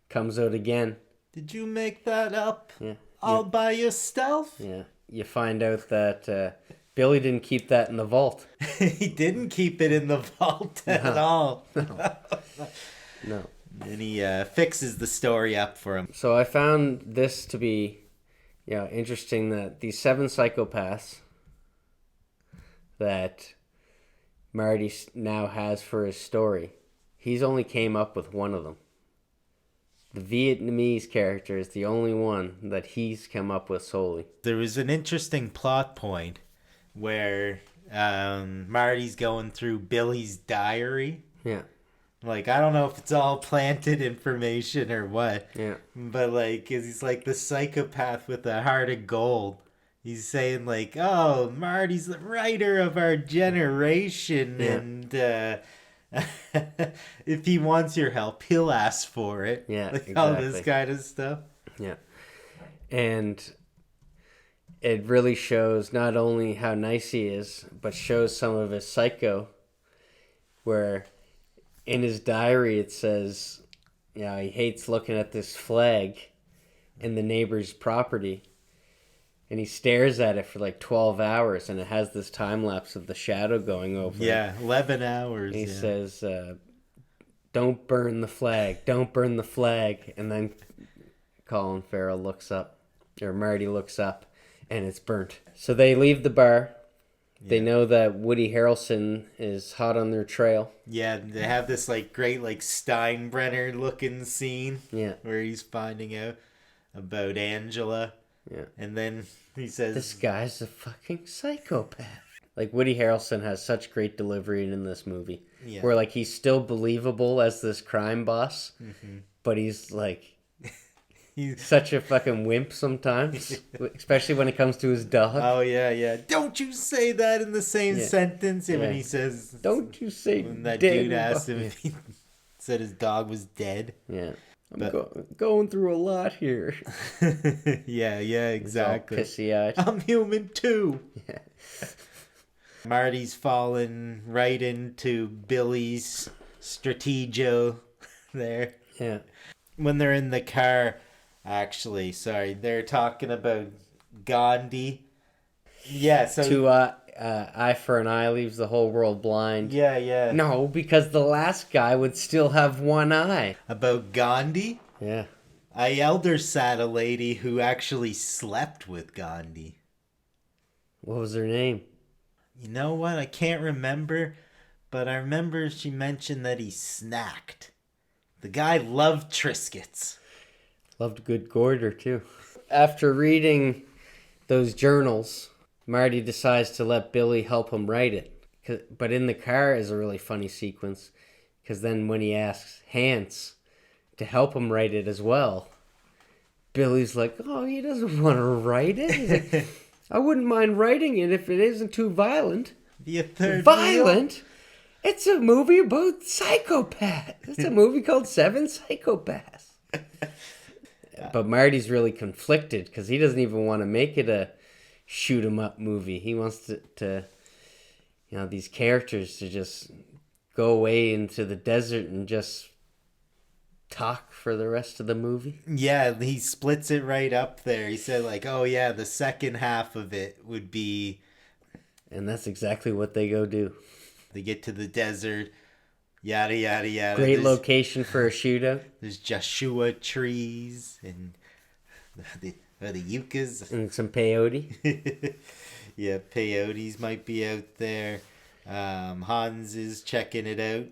comes out again. Did you make that up? Yeah. All by yourself? Yeah. You find out that Billy didn't keep that in the vault. He didn't keep it in the vault at all. No. And he fixes the story up for him. So I found this to be, interesting, that these 7 psychopaths that Marty now has for his story, he's only came up with one of them. The Vietnamese character is the only one that he's come up with solely. There was an interesting plot point where Marty's going through Billy's diary. Yeah. I don't know if it's all planted information or what. Yeah. But, he's like the psychopath with a heart of gold. He's saying, oh, Marty's the writer of our generation. Yeah. And If he wants your help, he'll ask for it. Yeah, like exactly. all this kind of stuff. Yeah. And it really shows not only how nice he is, but shows some of his psycho, where in his diary it says, he hates looking at this flag in the neighbor's property. And he stares at it for like 12 hours, and it has this time lapse of the shadow going over it. Yeah, 11 hours. And he says, don't burn the flag, don't burn the flag. And then Colin Farrell looks up, or Marty looks up, and it's burnt. So they leave the bar. Yeah. They know that Woody Harrelson is hot on their trail. Yeah, they have this like great like Steinbrenner looking scene. Yeah. Where he's finding out about Angela. Yeah. And then he says, this guy's a fucking psychopath. Like, Woody Harrelson has such great delivery in this movie. Yeah. Where, like, he's still believable as this crime boss, but he's, like, he's such a fucking wimp sometimes, especially when it comes to his dog. Oh, yeah. Don't you say that in the same sentence. And when he says... Don't you say when that dude asked him if he said his dog was dead. Yeah. I'm going through a lot here. yeah, exactly. Pissy-eyed. I'm human too. Yeah. Marty's fallen right into Billy's strategio there. Yeah. When they're in the car, actually, they're talking about Gandhi. Yeah, so... eye for an eye leaves the whole world blind. Yeah. No, because the last guy would still have one eye. About Gandhi? Yeah. I elder sat a lady who actually slept with Gandhi. What was her name? You know what? I can't remember, but I remember she mentioned that he snacked. The guy loved Triscuits. Loved good goiter, too. After reading those journals... Marty decides to let Billy help him write it. But in the car is a really funny sequence. Because then when he asks Hans to help him write it as well, Billy's like, oh, he doesn't want to write it. He's like, I wouldn't mind writing it if it isn't too violent. Be a third violent? Wheel? It's a movie about psychopaths. It's a movie called Seven Psychopaths. But Marty's really conflicted because he doesn't even want to make it a shoot 'em up movie. He wants to these characters to just go away into the desert and just talk for the rest of the movie. Yeah, he splits it right up there. He said like, oh yeah, the second half of it would be... And that's exactly what they go do. They get to the desert, yada yada yada. Great location for a shootout. There's Joshua trees and the yuccas. And some peyote. Yeah, peyotes might be out there. Hans is checking it out,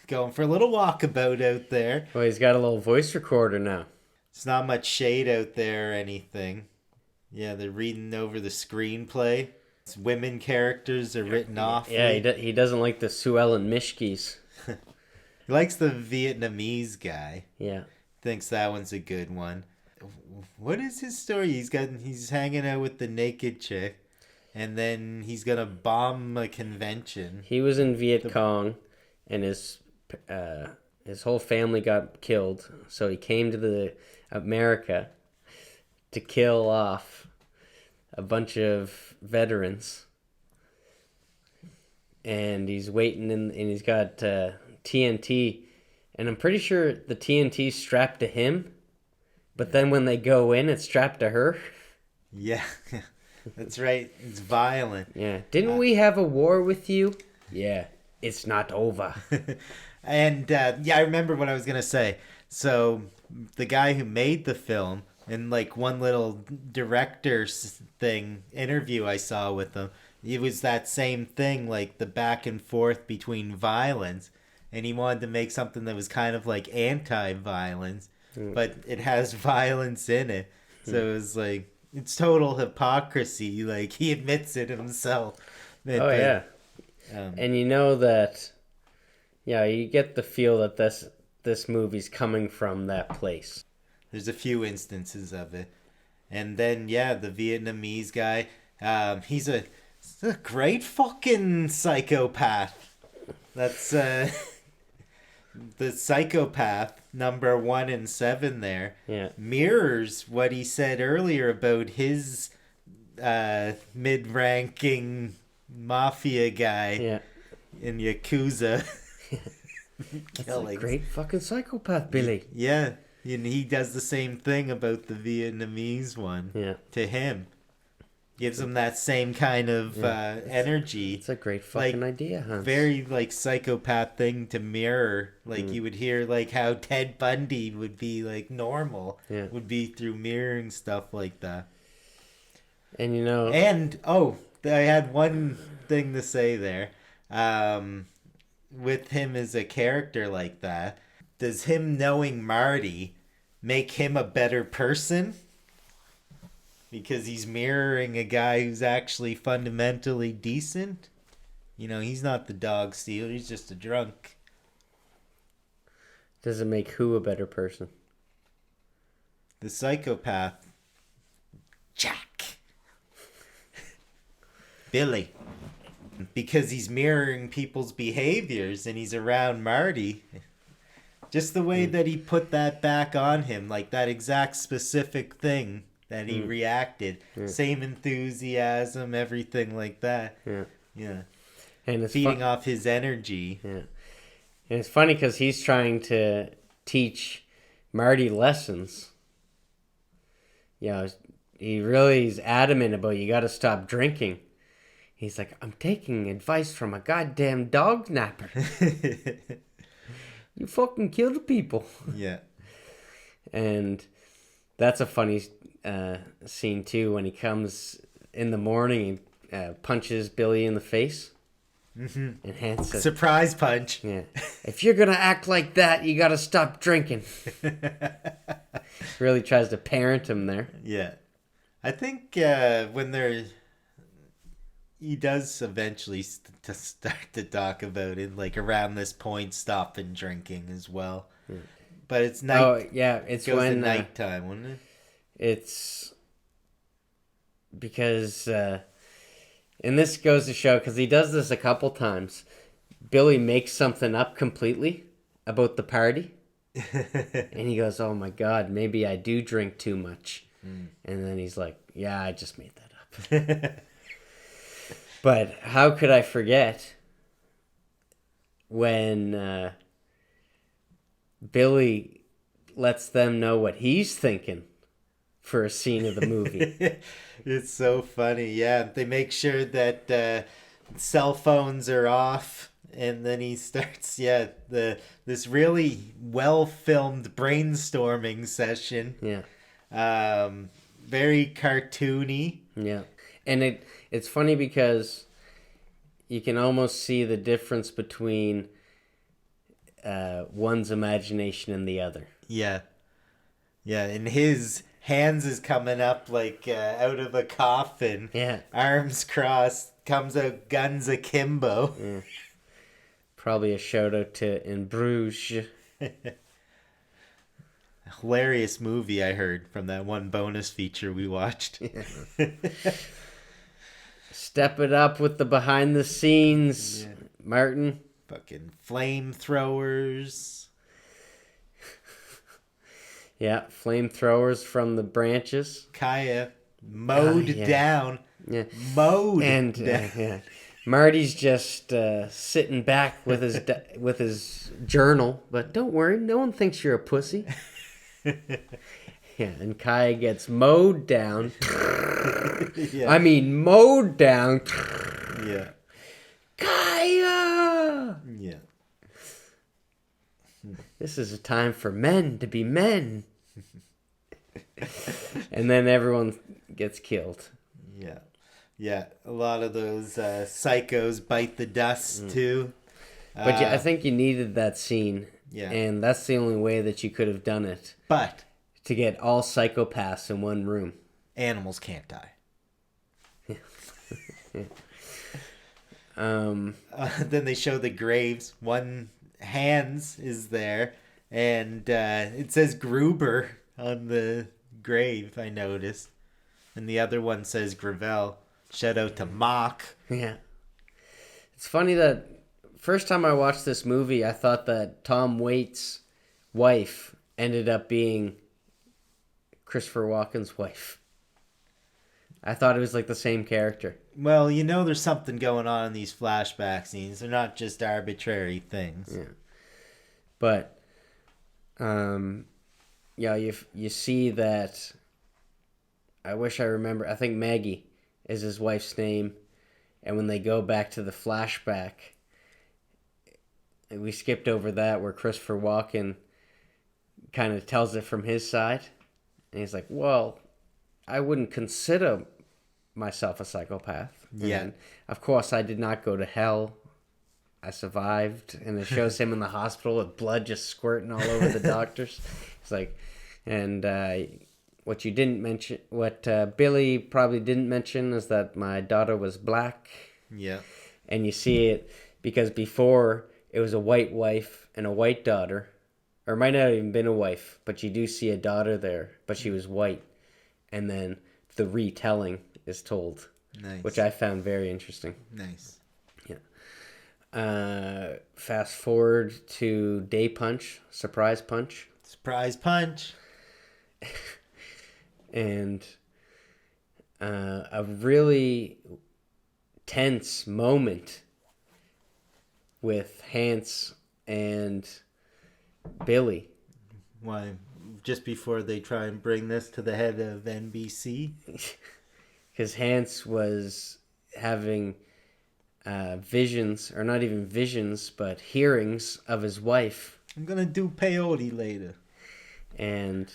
going for a little walkabout out there. Well, he's got a little voice recorder now. It's not much shade out there or anything. Yeah, they're reading over the screenplay. Women characters are written off. Yeah, he doesn't like the Sue Ellen Mishkes. He likes the Vietnamese guy. Yeah. Thinks that one's a good one. What is his story? He's hanging out with the naked chick, and then he's gonna bomb a convention. He was in Viet Cong, and his whole family got killed. So he came to America to kill off a bunch of veterans, and he's waiting and he's got TNT, and I'm pretty sure the TNT's strapped to him. But then when they go in, it's strapped to her. Yeah, that's right. It's violent. Yeah. Didn't we have a war with you? Yeah, it's not over. And, I remember what I was going to say. So, the guy who made the film, in, like, one little director's interview I saw with him, it was that same thing, like, the back and forth between violence. And he wanted to make something that was kind of, like, anti-violence. But it has violence in it. So it was like, it's total hypocrisy. Like, he admits it himself. Yeah. And you know that, you get the feel that this movie's coming from that place. There's a few instances of it. And then, the Vietnamese guy, he's a great fucking psychopath. That's the psychopath number 1 and 7 there. Yeah. Mirrors what he said earlier about his mid-ranking mafia guy Yeah. in Yakuza. That's a great fucking psychopath, Billy. Yeah. And he does the same thing about the Vietnamese one. Yeah. To him. Gives him that same kind of energy. It's a great fucking idea, Hans. Very, like, psychopath thing to mirror. Like, you would hear, like, how Ted Bundy would be, like, normal. Yeah. Would be through mirroring stuff like that. And, you know... And, I had one thing to say there. With him as a character like that, does him knowing Marty make him a better person? Because he's mirroring a guy who's actually fundamentally decent. You know, he's not the dog stealer. He's just a drunk. Does it make who a better person? The psychopath. Jack. Billy. Because he's mirroring people's behaviors and he's around Marty. Just the way that he put that back on him. Like that exact specific thing. That he reacted. Same enthusiasm, everything like that. Yeah. And it's feeding off his energy. Yeah. And it's funny because he's trying to teach Marty lessons. You know, he's adamant about you got to stop drinking. He's like, I'm taking advice from a goddamn dog snapper. You fucking killed people. Yeah. And that's a funny scene too when he comes in the morning and punches Billy in the face. Mm-hmm. And Hans says, surprise punch. Yeah. If you're gonna act like that, you gotta stop drinking. Really tries to parent him there. Yeah. I think when he does eventually to start to talk about it, like around this point, stopping drinking as well. But it's night. Oh yeah, it's goes when to nighttime, wouldn't it? It's because, and this goes to show, because he does this a couple times. Billy makes something up completely about the party. And he goes, oh my God, maybe I do drink too much. And then he's like, yeah, I just made that up. But how could I forget when Billy lets them know what he's thinking for a scene of the movie. It's so funny. Yeah, they make sure that cell phones are off, and then he starts this really well filmed brainstorming session. Yeah. Very cartoony. Yeah. And it's funny because you can almost see the difference between one's imagination and the other. Yeah. Yeah, and his hands is coming up like out of a coffin. Yeah. Arms crossed, comes out guns akimbo. Yeah. Probably a shout out to In Bruges. Hilarious movie I heard from that one bonus feature we watched. Yeah. Step it up with the behind the scenes, Martin. Fucking flamethrowers. Yeah, flamethrowers from the branches. Kaya mowed down. Yeah. Mowed and down. Marty's just sitting back with his journal, but don't worry, no one thinks you're a pussy. Yeah, and Kaya gets mowed down. Yeah. I mean, mowed down. Yeah. Kaya! Yeah. This is a time for men to be men. And then everyone gets killed. Yeah. Yeah. A lot of those psychos bite the dust too. But I think you needed that scene. Yeah. And that's the only way that you could have done it. But to get all psychopaths in one room. Animals can't die. Then they show the graves. One Hans is there, and it says Gruber on the grave, I noticed. And the other one says Gravel. Shout out to Mock. Yeah. It's funny that first time I watched this movie, I thought that Tom Waits' wife ended up being Christopher Walken's wife. I thought it was like the same character. Well, there's something going on in these flashback scenes. They're not just arbitrary things. Yeah. But, you see that. I wish I remember. I think Maggie is his wife's name. And when they go back to the flashback, we skipped over that where Christopher Walken kind of tells it from his side. And he's like, well, I wouldn't consider myself a psychopath. Yeah. And of course, I did not go to hell. I survived. And it shows him in the hospital with blood just squirting all over the doctors. It's like, and what you didn't mention, what Billy probably didn't mention is that my daughter was black. Yeah. And you see it because before it was a white wife and a white daughter. Or it might not have even been a wife, but you do see a daughter there, but she was white. And then the retelling is told. Nice. Which I found very interesting. Nice. Yeah. Fast forward to Day Punch, Surprise Punch. Surprise punch. And a really tense moment with Hans and Billy. Why? Just before they try and bring this to the head of NBC? Because Hans was having visions, or not even visions, but hearings of his wife. I'm going to do peyote later. And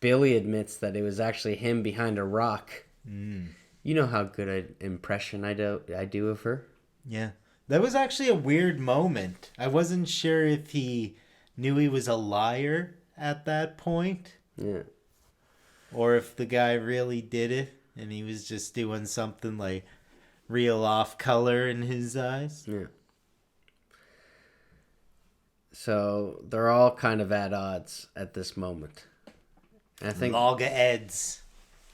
Billy admits that it was actually him behind a rock. Mm. You know how good an impression I do of her? Yeah. That was actually a weird moment. I wasn't sure if he knew he was a liar at that point. Yeah. Or if the guy really did it and he was just doing something like real off color in his eyes. Yeah. So they're all kind of at odds at this moment. And Logga Eds.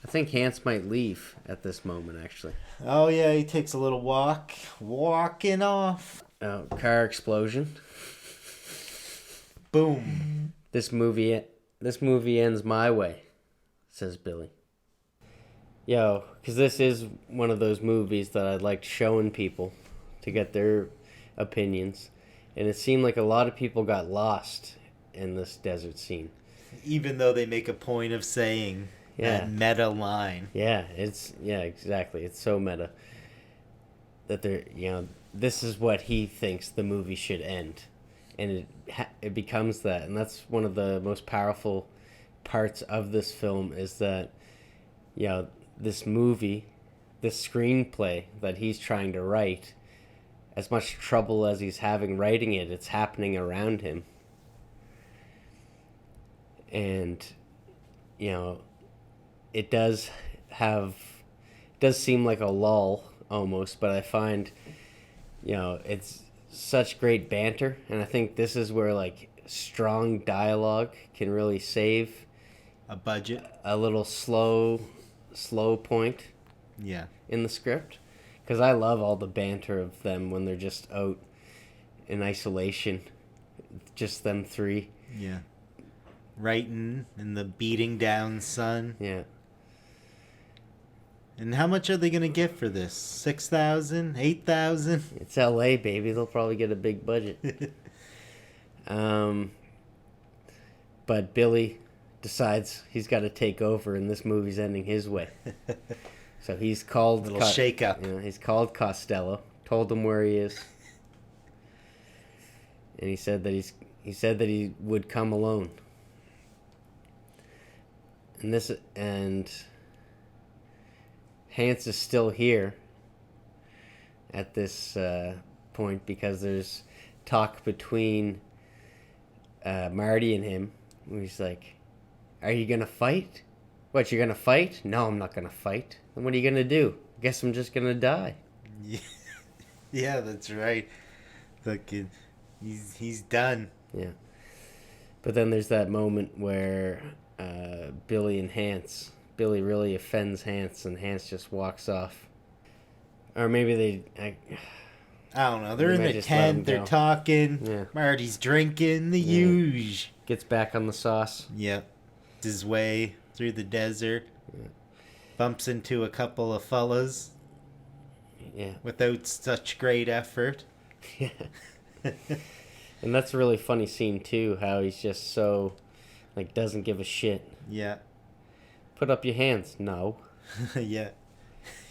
I think Hans might leave at this moment, actually. Oh yeah, he takes a little walk. Walking off. Car explosion. Boom. This movie ends my way, says Billy. Because this is one of those movies that I'd like showing people to get their opinions. And it seemed like a lot of people got lost in this desert scene. Even though they make a point of saying that meta line. Yeah, exactly. It's so meta that this is what he thinks the movie should end. And it becomes that. And that's one of the most powerful parts of this film is that, this movie, this screenplay that he's trying to write, as much trouble as he's having writing it, it's happening around him. And, it does seem like a lull almost, but I find, it's such great banter. And I think this is where, strong dialogue can really save a budget. A little slow point. Yeah. In the script. Because I love all the banter of them when they're just out in isolation. Just them three. Yeah. Writing in the beating down sun. Yeah. And how much are they going to get for this? 6,000? 8,000? It's LA, baby. They'll probably get a big budget. But Billy decides he's got to take over and this movie's ending his way. So he's called... Little shake up. He's called Costello, told him where he is. And he said that he would come alone. And Hans is still here at this point because there's talk between Marty and him. He's like, "Are you gonna fight? What, you're gonna fight?" "No, I'm not gonna fight." "Then what are you gonna do?" "Guess I'm just gonna die." Yeah, that's right. Look, he's done. Yeah. But then there's that moment where Billy really offends Hans, and Hans just walks off. Or maybe I don't know. They're They in might a just let him tent. They're go. talking. Yeah. Marty's drinking. The Yeah. huge. Gets back on the sauce. Yep. His way through the desert. Bumps into a couple of fellas Yeah. without such great effort. Yeah. And that's a really funny scene too, how he's just so like doesn't give a shit. Yeah. Put up your hands. No. Yeah.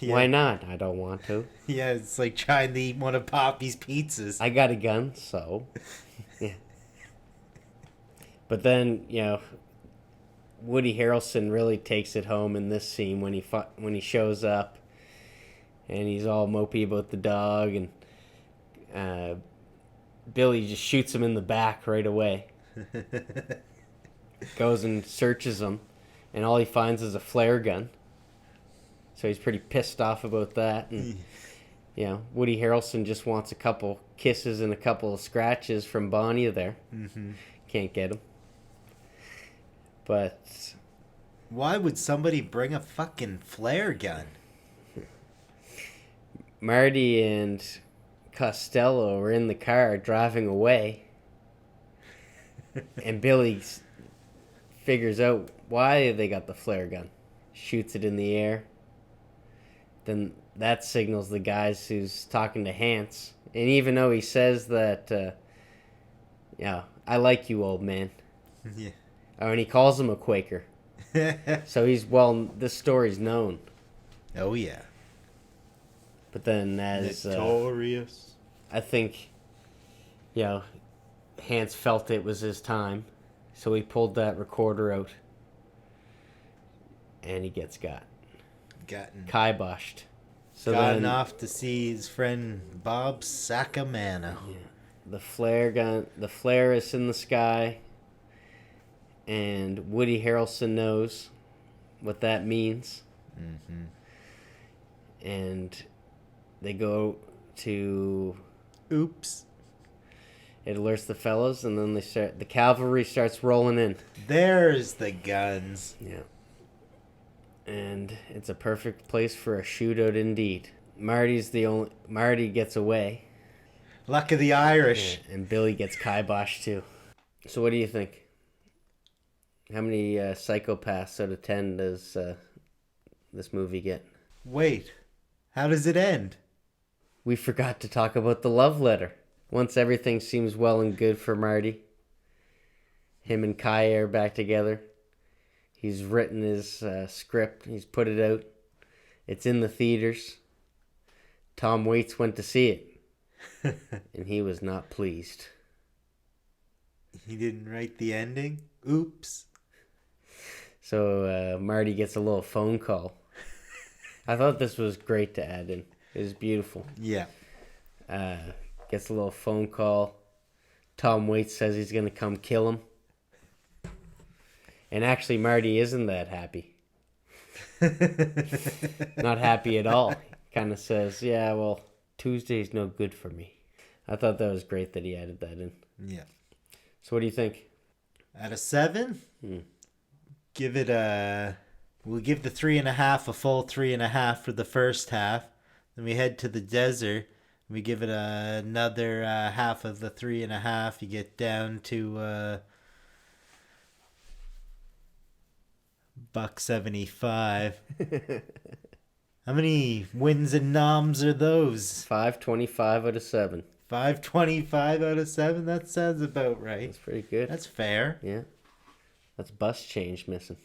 Why not? I don't want to. Yeah, it's like trying to eat one of Poppy's pizzas. I got a gun, so yeah. But then, Woody Harrelson really takes it home in this scene when he shows up, and he's all mopey about the dog, and Billy just shoots him in the back right away. Goes and searches him, and all he finds is a flare gun. So he's pretty pissed off about that, and Woody Harrelson just wants a couple kisses and a couple of scratches from Bonnie there. Mm-hmm. Can't get him. But why would somebody bring a fucking flare gun? Marty and Costello are in the car driving away, and Billy figures out why they got the flare gun. Shoots it in the air. Then that signals the guys who's talking to Hans. And even though he says that, I like you, old man. Yeah. Oh, and he calls him a Quaker. So this story's known. Oh, yeah. But then as... Notorious. I think, Hans felt it was his time. So he pulled that recorder out. And he gets kiboshed. So gotten off to see his friend Bob Sacamano. Yeah. The flare is in the sky. And Woody Harrelson knows what that means. Mm-hmm. And they go to... Oops. It alerts the fellas, and then the cavalry starts rolling in. There's the guns. Yeah. And it's a perfect place for a shootout indeed. Marty gets away. Luck of the Irish. Yeah, and Billy gets kiboshed too. So what do you think? How many psychopaths out of 10 does this movie get? Wait, how does it end? We forgot to talk about the love letter. Once everything seems well and good for Marty, him and Kai are back together. He's written his script. He's put it out. It's in the theaters. Tom Waits went to see it, and he was not pleased. He didn't write the ending? Oops. So Marty gets a little phone call. I thought this was great to add in. It was beautiful. Yeah. Gets a little phone call. Tom Waits says he's going to come kill him. And actually, Marty isn't that happy. Not happy at all. Kind of says, yeah, well, Tuesday's no good for me. I thought that was great that he added that in. Yeah. So what do you think? Out of 7? Give it we'll give the 3.5 a full 3.5 for the first half. Then we head to the desert. We give it another half of the 3.5. You get down to $1.75. How many wins and noms are those? 5.25 out of 7. 5.25 out of 7? That sounds about right. That's pretty good. That's fair. Yeah. That's bus change missing.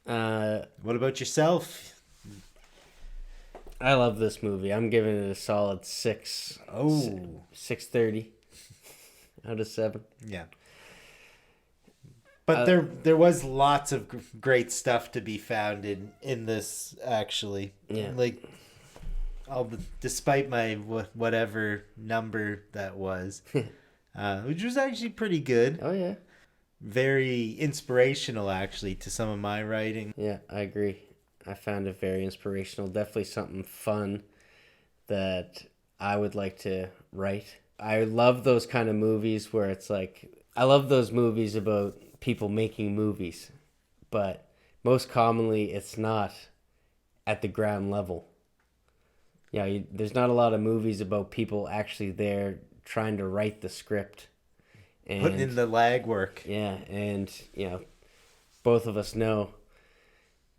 What about yourself? I love this movie. I'm giving it a solid 6. Oh. 6.30 out of 7. Yeah. But there was lots of great stuff to be found in this, actually. Yeah. Like, despite my whatever number that was, which was actually pretty good. Oh, yeah. Very inspirational, actually, to some of my writing. Yeah, I agree. I found it very inspirational. Definitely something fun that I would like to write. I love those kind of movies where it's like... I love those movies about people making movies, but most commonly it's not at the ground level. there's not a lot of movies about people actually there trying to write the script. And, putting in the lag work. Yeah, and, both of us know,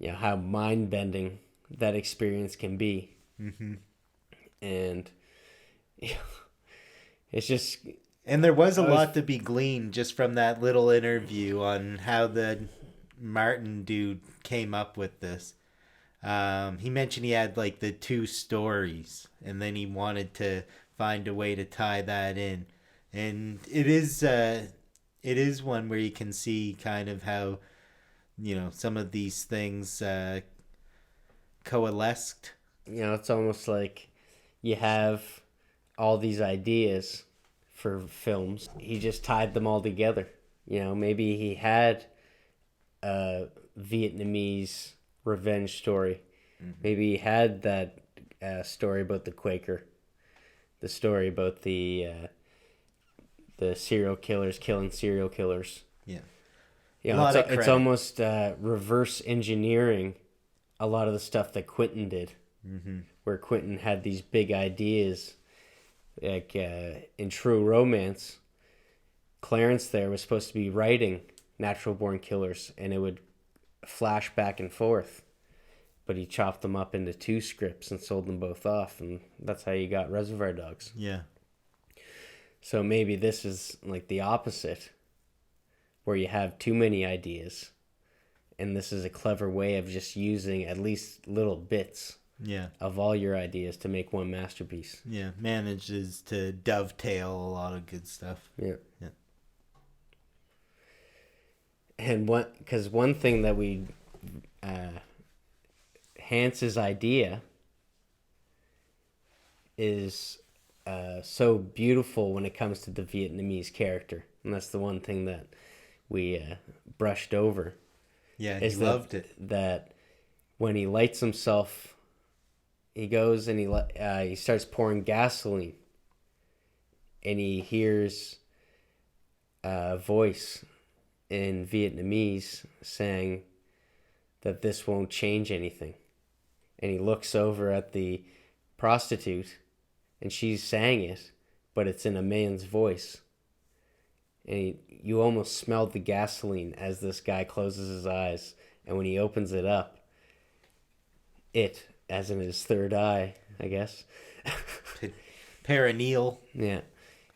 how mind-bending that experience can be. Mm-hmm. And it's just... And there was a lot to be gleaned just from that little interview on how the Martin dude came up with this. He mentioned he had like the 2 stories, and then he wanted to find a way to tie that in. And it is one where you can see kind of how, some of these things coalesced. It's almost like you have all these ideas for films. He just tied them all together. Maybe he had a Vietnamese revenge story. Mm-hmm. Maybe he had that story about the Quaker. The story about the serial killers killing serial killers. Yeah. It's almost reverse engineering a lot of the stuff that Quentin did. Mm-hmm. Where Quentin had these big ideas. Like in True Romance, Clarence there was supposed to be writing Natural Born Killers, and it would flash back and forth. But he chopped them up into 2 scripts and sold them both off, and that's how you got Reservoir Dogs. Yeah. So maybe this is like the opposite, where you have too many ideas, and this is a clever way of just using at least little bits of all your ideas to make one masterpiece. Yeah, manages to dovetail a lot of good stuff. Yeah. And one thing that we Hance's idea is so beautiful when it comes to the Vietnamese character, and that's the one thing that we brushed over. Yeah, he loved it. That when he lights himself, he goes and he starts pouring gasoline, and he hears a voice in Vietnamese saying that this won't change anything. And he looks over at the prostitute, and she's saying it, but it's in a man's voice. And you almost smelled the gasoline as this guy closes his eyes. And when he opens it up, as in his third eye, I guess. Perineal. Yeah.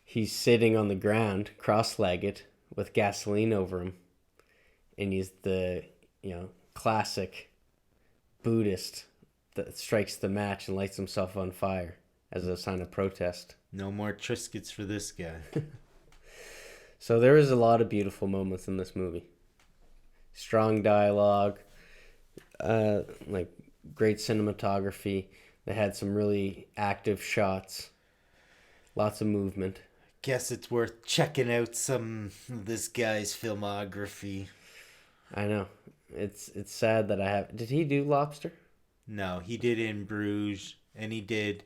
He's sitting on the ground, cross-legged, with gasoline over him. And he's the, classic Buddhist that strikes the match and lights himself on fire as a sign of protest. No more Triscuits for this guy. So there is a lot of beautiful moments in this movie. Strong dialogue, like great cinematography. They had some really active shots. Lots of movement. Guess it's worth checking out some of this guy's filmography. I know. It's sad that I have... Did he do Lobster? No, he did In Bruges, and he did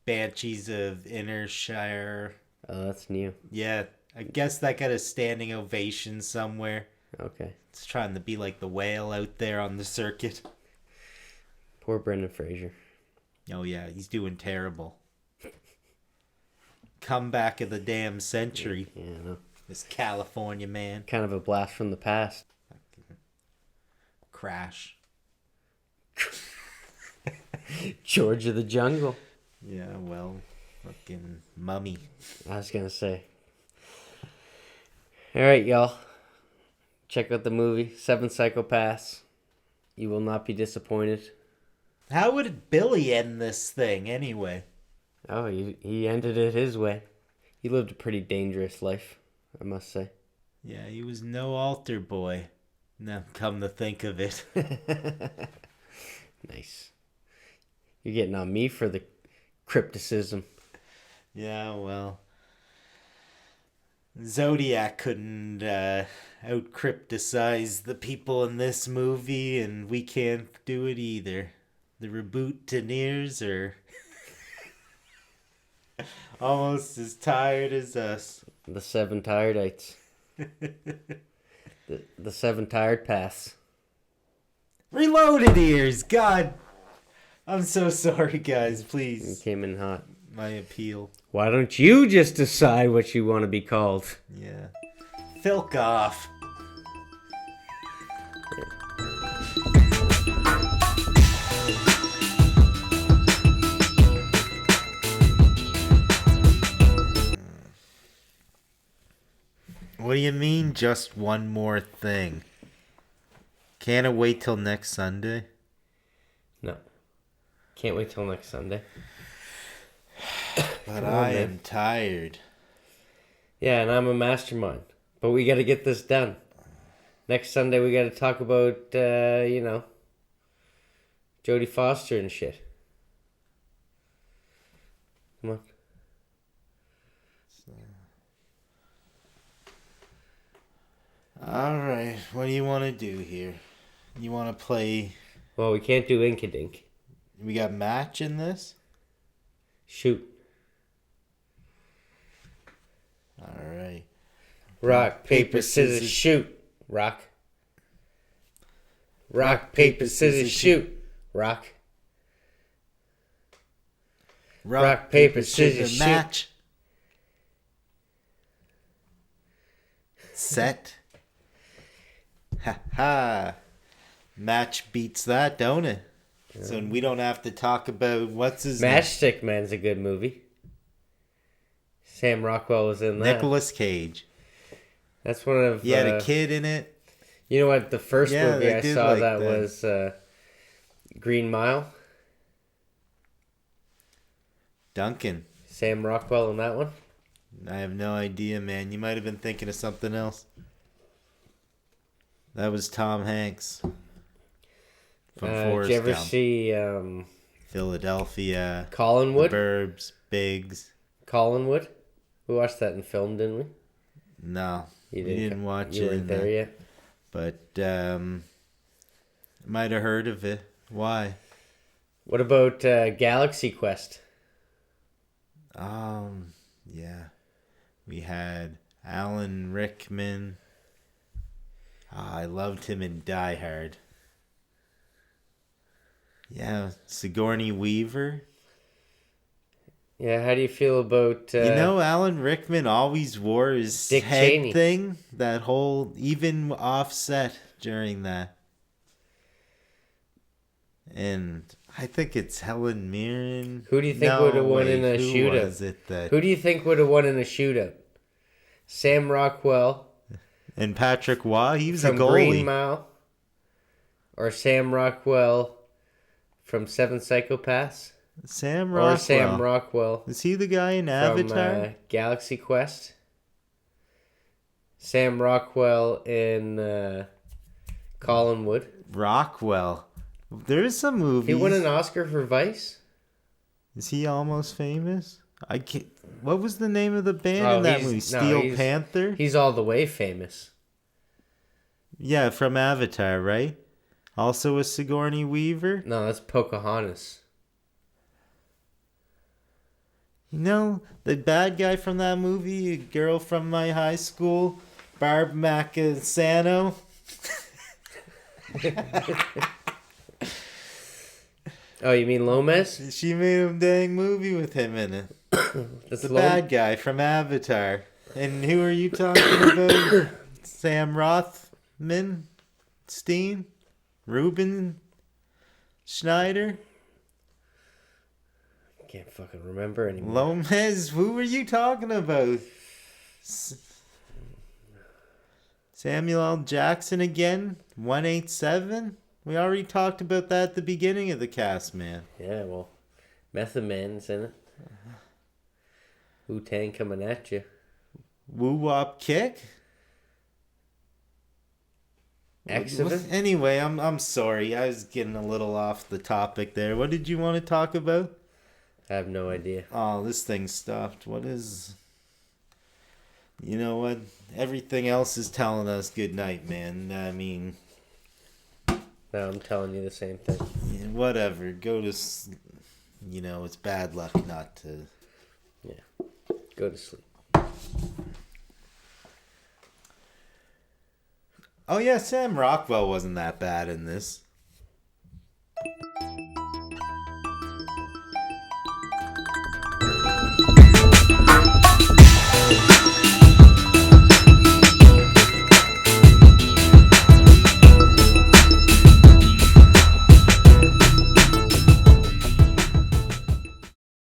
Banshees of Inisherin. Oh, that's new. Yeah, I guess that got a standing ovation somewhere. Okay. It's trying to be like the whale out there on the circuit. Poor Brendan Fraser. Oh yeah, he's doing terrible. Comeback of the damn century. Yeah, I know. This California man. Kind of a blast from the past. Crash. George of the Jungle. Yeah, well, fucking Mummy. I was gonna say. Alright, y'all. Check out the movie, Seven Psychopaths. You will not be disappointed. How would Billy end this thing, anyway? Oh, he ended it his way. He lived a pretty dangerous life, I must say. Yeah, he was no altar boy. Now, come to think of it. Nice. You're getting on me for the crypticism. Yeah, well. Zodiac couldn't out-crypticize the people in this movie, and we can't do it either. The reboot-teniers are almost as tired as us. The 7 Tiredites. the 7 Tired Paths. Reloaded ears, God I'm so sorry, guys. You Please, came in hot. my appeal. Why don't you just decide what you want to be called? Yeah. Filk off. What do you mean, just one more thing? Can't it wait till next Sunday? No. Can't wait till next Sunday. But Come on, I man. am tired. Yeah, and I'm a mastermind. But we got to get this done. Next Sunday, we got to talk about, Jodie Foster and shit. Come on. Alright, what do you want to do here? You want to play... Well, we can't do Inkadink. We got match in this? Shoot. Alright. Rock, paper, scissors, shoot. Rock. Rock, paper, scissors, shoot. Rock. Rock, paper, scissors, shoot. match. Set. Ha ha. Match beats that, don't it? Yeah. So we don't have to talk about what's his name. Matchstick Man's a good movie. Sam Rockwell was in that. Nicolas Cage. That's one of... He had a kid in it. You know what? The first movie I saw like that was Green Mile. Duncan. Sam Rockwell in that one. I have no idea, man. You might have been thinking of something else. That was Tom Hanks. From Forrest Did you ever Gump. see... Philadelphia. Collinwood? Burbs. Biggs. Collinwood? We watched that in film, didn't we? No. We didn't watch it. You weren't there yet? But might have heard of it. Why? What about Galaxy Quest? Yeah. We had Alan Rickman. I loved him in Die Hard. Yeah, Sigourney Weaver. Yeah, how do you feel about... Alan Rickman always wore his Dick head Cheney thing. That whole... Even offset during that. And I think it's Helen Mirren. Who do you think would have won in a shootout? Was it that... Who do you think would have won in a shootout? Sam Rockwell. And Patrick Waugh, he was a from goalie. Green Mile. Or Sam Rockwell from Seven Psychopaths. Sam Rockwell. Or Sam Rockwell. Is he the guy in Avatar? From Galaxy Quest. Sam Rockwell in Collinwood. Rockwell. There is some movies. He won an Oscar for Vice. Is he almost famous? I can't. What was the name of the band in that movie? Steel Panther? He's all the way famous. Yeah, from Avatar, right? Also a Sigourney Weaver? No, that's Pocahontas. The bad guy from that movie, a girl from my high school, Barb Macasano. Oh, you mean Lomas? She made a dang movie with him in it. The bad guy from Avatar. And who are you talking about? Sam Rothman? Steen? Ruben Schneider? I can't fucking remember anymore. Lomez? Who were you talking about? Samuel L. Jackson again? 187? We already talked about that at the beginning of the cast, man. Yeah, well, Method Man's in it. Wu-Tang coming at you. Woo-wop kick? Excellent. Anyway, I'm sorry. I was getting a little off the topic there. What did you want to talk about? I have no idea. Oh, this thing stopped. What is... You know what? Everything else is telling us good night, man. I mean... No, I'm telling you the same thing. Yeah, whatever. Go to... it's bad luck not to... Yeah. Go to sleep. Oh, yeah, Sam Rockwell wasn't that bad in this.